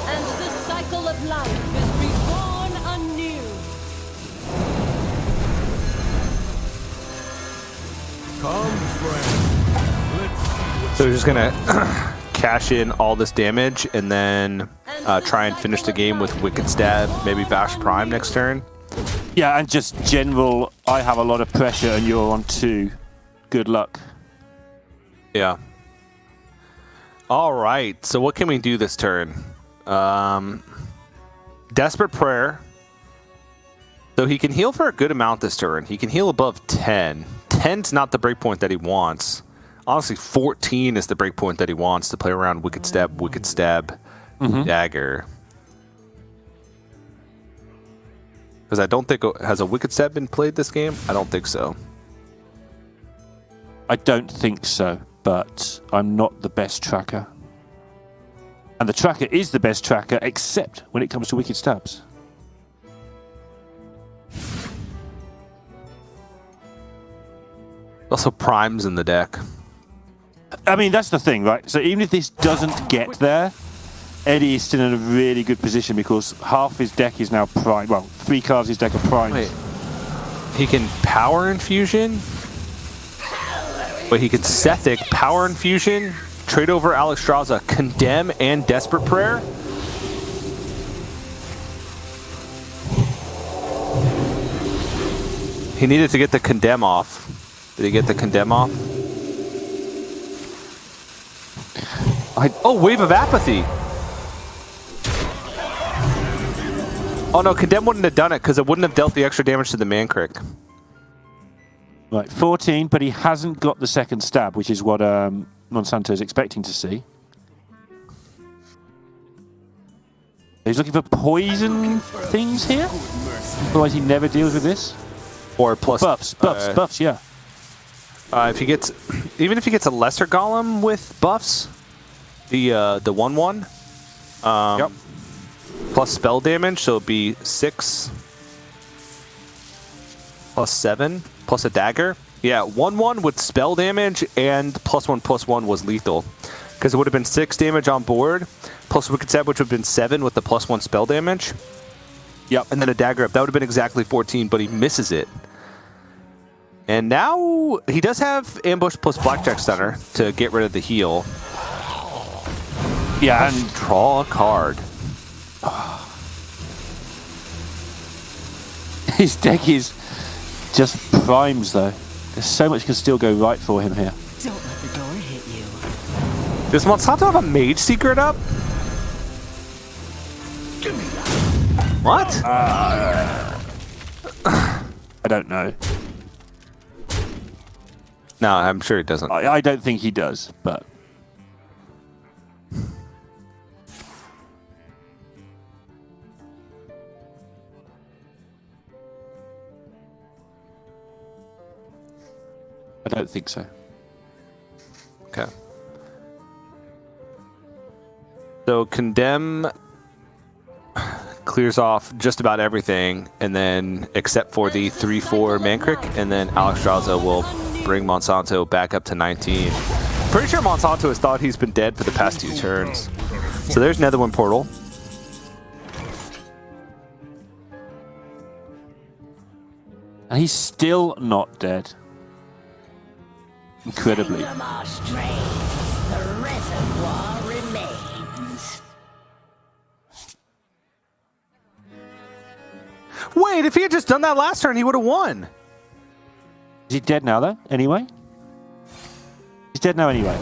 And the cycle of life is reborn anew. Come, friend. Let's see what So we're just gonna cash in all this damage and then try and finish the game with Wicked Stab, maybe Vash Prime next turn. Yeah, and just general, I have a lot of pressure and you're on 2. Good luck. Yeah. All right. So what can we do this turn? Desperate Prayer So he can heal for a good amount this turn. He can heal above 10. 10's not the breakpoint that he wants. Honestly, 14 is the breakpoint that he wants to play around Wicked Stab, Dagger. Because I don't think... Has a Wicked Stab been played this game? I don't think so. I don't think so, but I'm not the best tracker. And the tracker is the best tracker, except when it comes to Wicked Stabs. Also, Prime's in the deck. I mean, that's the thing, right? So even if this doesn't get there, Eddie is still in a really good position because half his deck is now prime. Well, 3 cards of his deck are primed. Wait. He can Power Infusion? But he can Sethic, Power Infusion, trade over Alexstrasza, Condemn, and Desperate Prayer? He needed to get the Condemn off. Did he get the Condemn off? Oh, Wave of Apathy! Oh no, Condemn wouldn't have done it because it wouldn't have dealt the extra damage to the Mancrick. Right, 14, but he hasn't got the second stab, which is what Monsanto is expecting to see. He's looking for poison things here? Otherwise he never deals with this. Or plus... Buffs, yeah. If he gets... Even if he gets a lesser Golem with buffs, the 1/1, Yep. plus spell damage, so it'd be 6 plus 7 plus a dagger. Yeah, 1/1 with spell damage and +1/+1 was lethal. Because it would have been 6 damage on board, plus Wicked Stab, which would have been 7 with the +1 spell damage. Yep. And then a dagger up. That would have been exactly 14, but he misses it. And now he does have Ambush plus Blackjack Stunner to get rid of the heal. Yeah, and Draw a card. his deck is just primes, though. There's so much can still go right for him here. Don't let the door hit you. Does Monsanto have a Mage Secret up? What? I don't know. No, I'm sure he doesn't. I don't think he does, but... I don't think so. Okay. So Condemn clears off just about everything, and then except for the 3/4 Mancrick, and then Alexstrasza will bring Monsanto back up to 19. Pretty sure Monsanto has thought he's been dead for the past 2 turns. So there's Netherwind Portal. And he's still not dead. Incredibly. The reservoir remains. Wait, if he had just done that last turn, he would have won. Is he dead now, though, anyway? He's dead now anyway.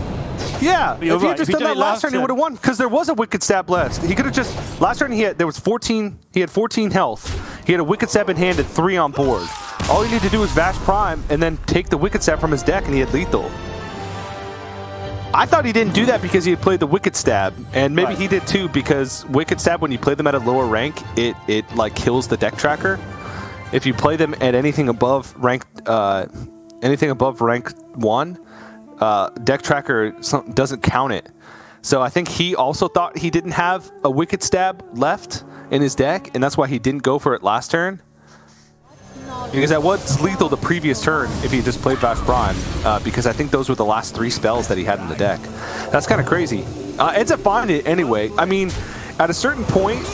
Yeah, you're if he right. had just If he done did that it last last turn, he turn- would have won because there was a Wicked Stab left. He could have just last turn. There was 14. He had 14 health. He had a Wicked Stab in hand at 3 on board. All he needed to do was Vash Prime and then take the Wicked Stab from his deck, and he had lethal. I thought he didn't do that because he had played the Wicked Stab, and maybe Right. he did too because Wicked Stab, when you play them at a lower rank, it like kills the deck tracker. If you play them at anything above rank 1, deck tracker doesn't count it. So I think he also thought he didn't have a Wicked Stab left in his deck, and that's why he didn't go for it last turn. Because that was lethal the previous turn if he just played Vash Prime, because I think those were the last 3 spells that he had in the deck. That's kind of crazy. Ends up finding it anyway. I mean, at a certain point,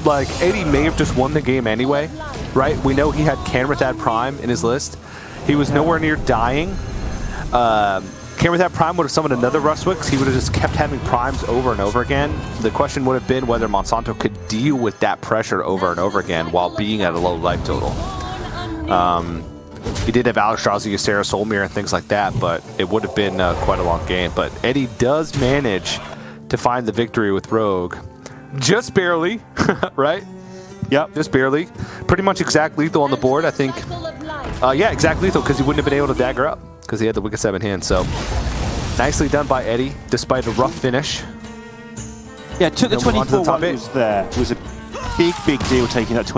like, Eddie may have just won the game anyway, right? We know he had Canrathad Prime in his list. He was nowhere near dying. Canrathad Prime would have summoned another Rustwix. He would have just kept having Primes over and over again. The question would have been whether Monsanto could deal with that pressure over and over again while being at a low life total. He did have Alexstrasza, Ysera, Soulmere, and things like that, but it would have been quite a long game. But Eddie does manage to find the victory with Rogue. Just barely, right? Yep. Just barely. Pretty much exact lethal on the board, I think. Cycle of life. Yeah, exact lethal, because he wouldn't have been able to dagger up, because he had the Wicked 7 hand. So, nicely done by Eddie, despite a rough finish. Yeah, took the Then we'll move on to the 24 top one eight. was there. It was a big deal taking that 20.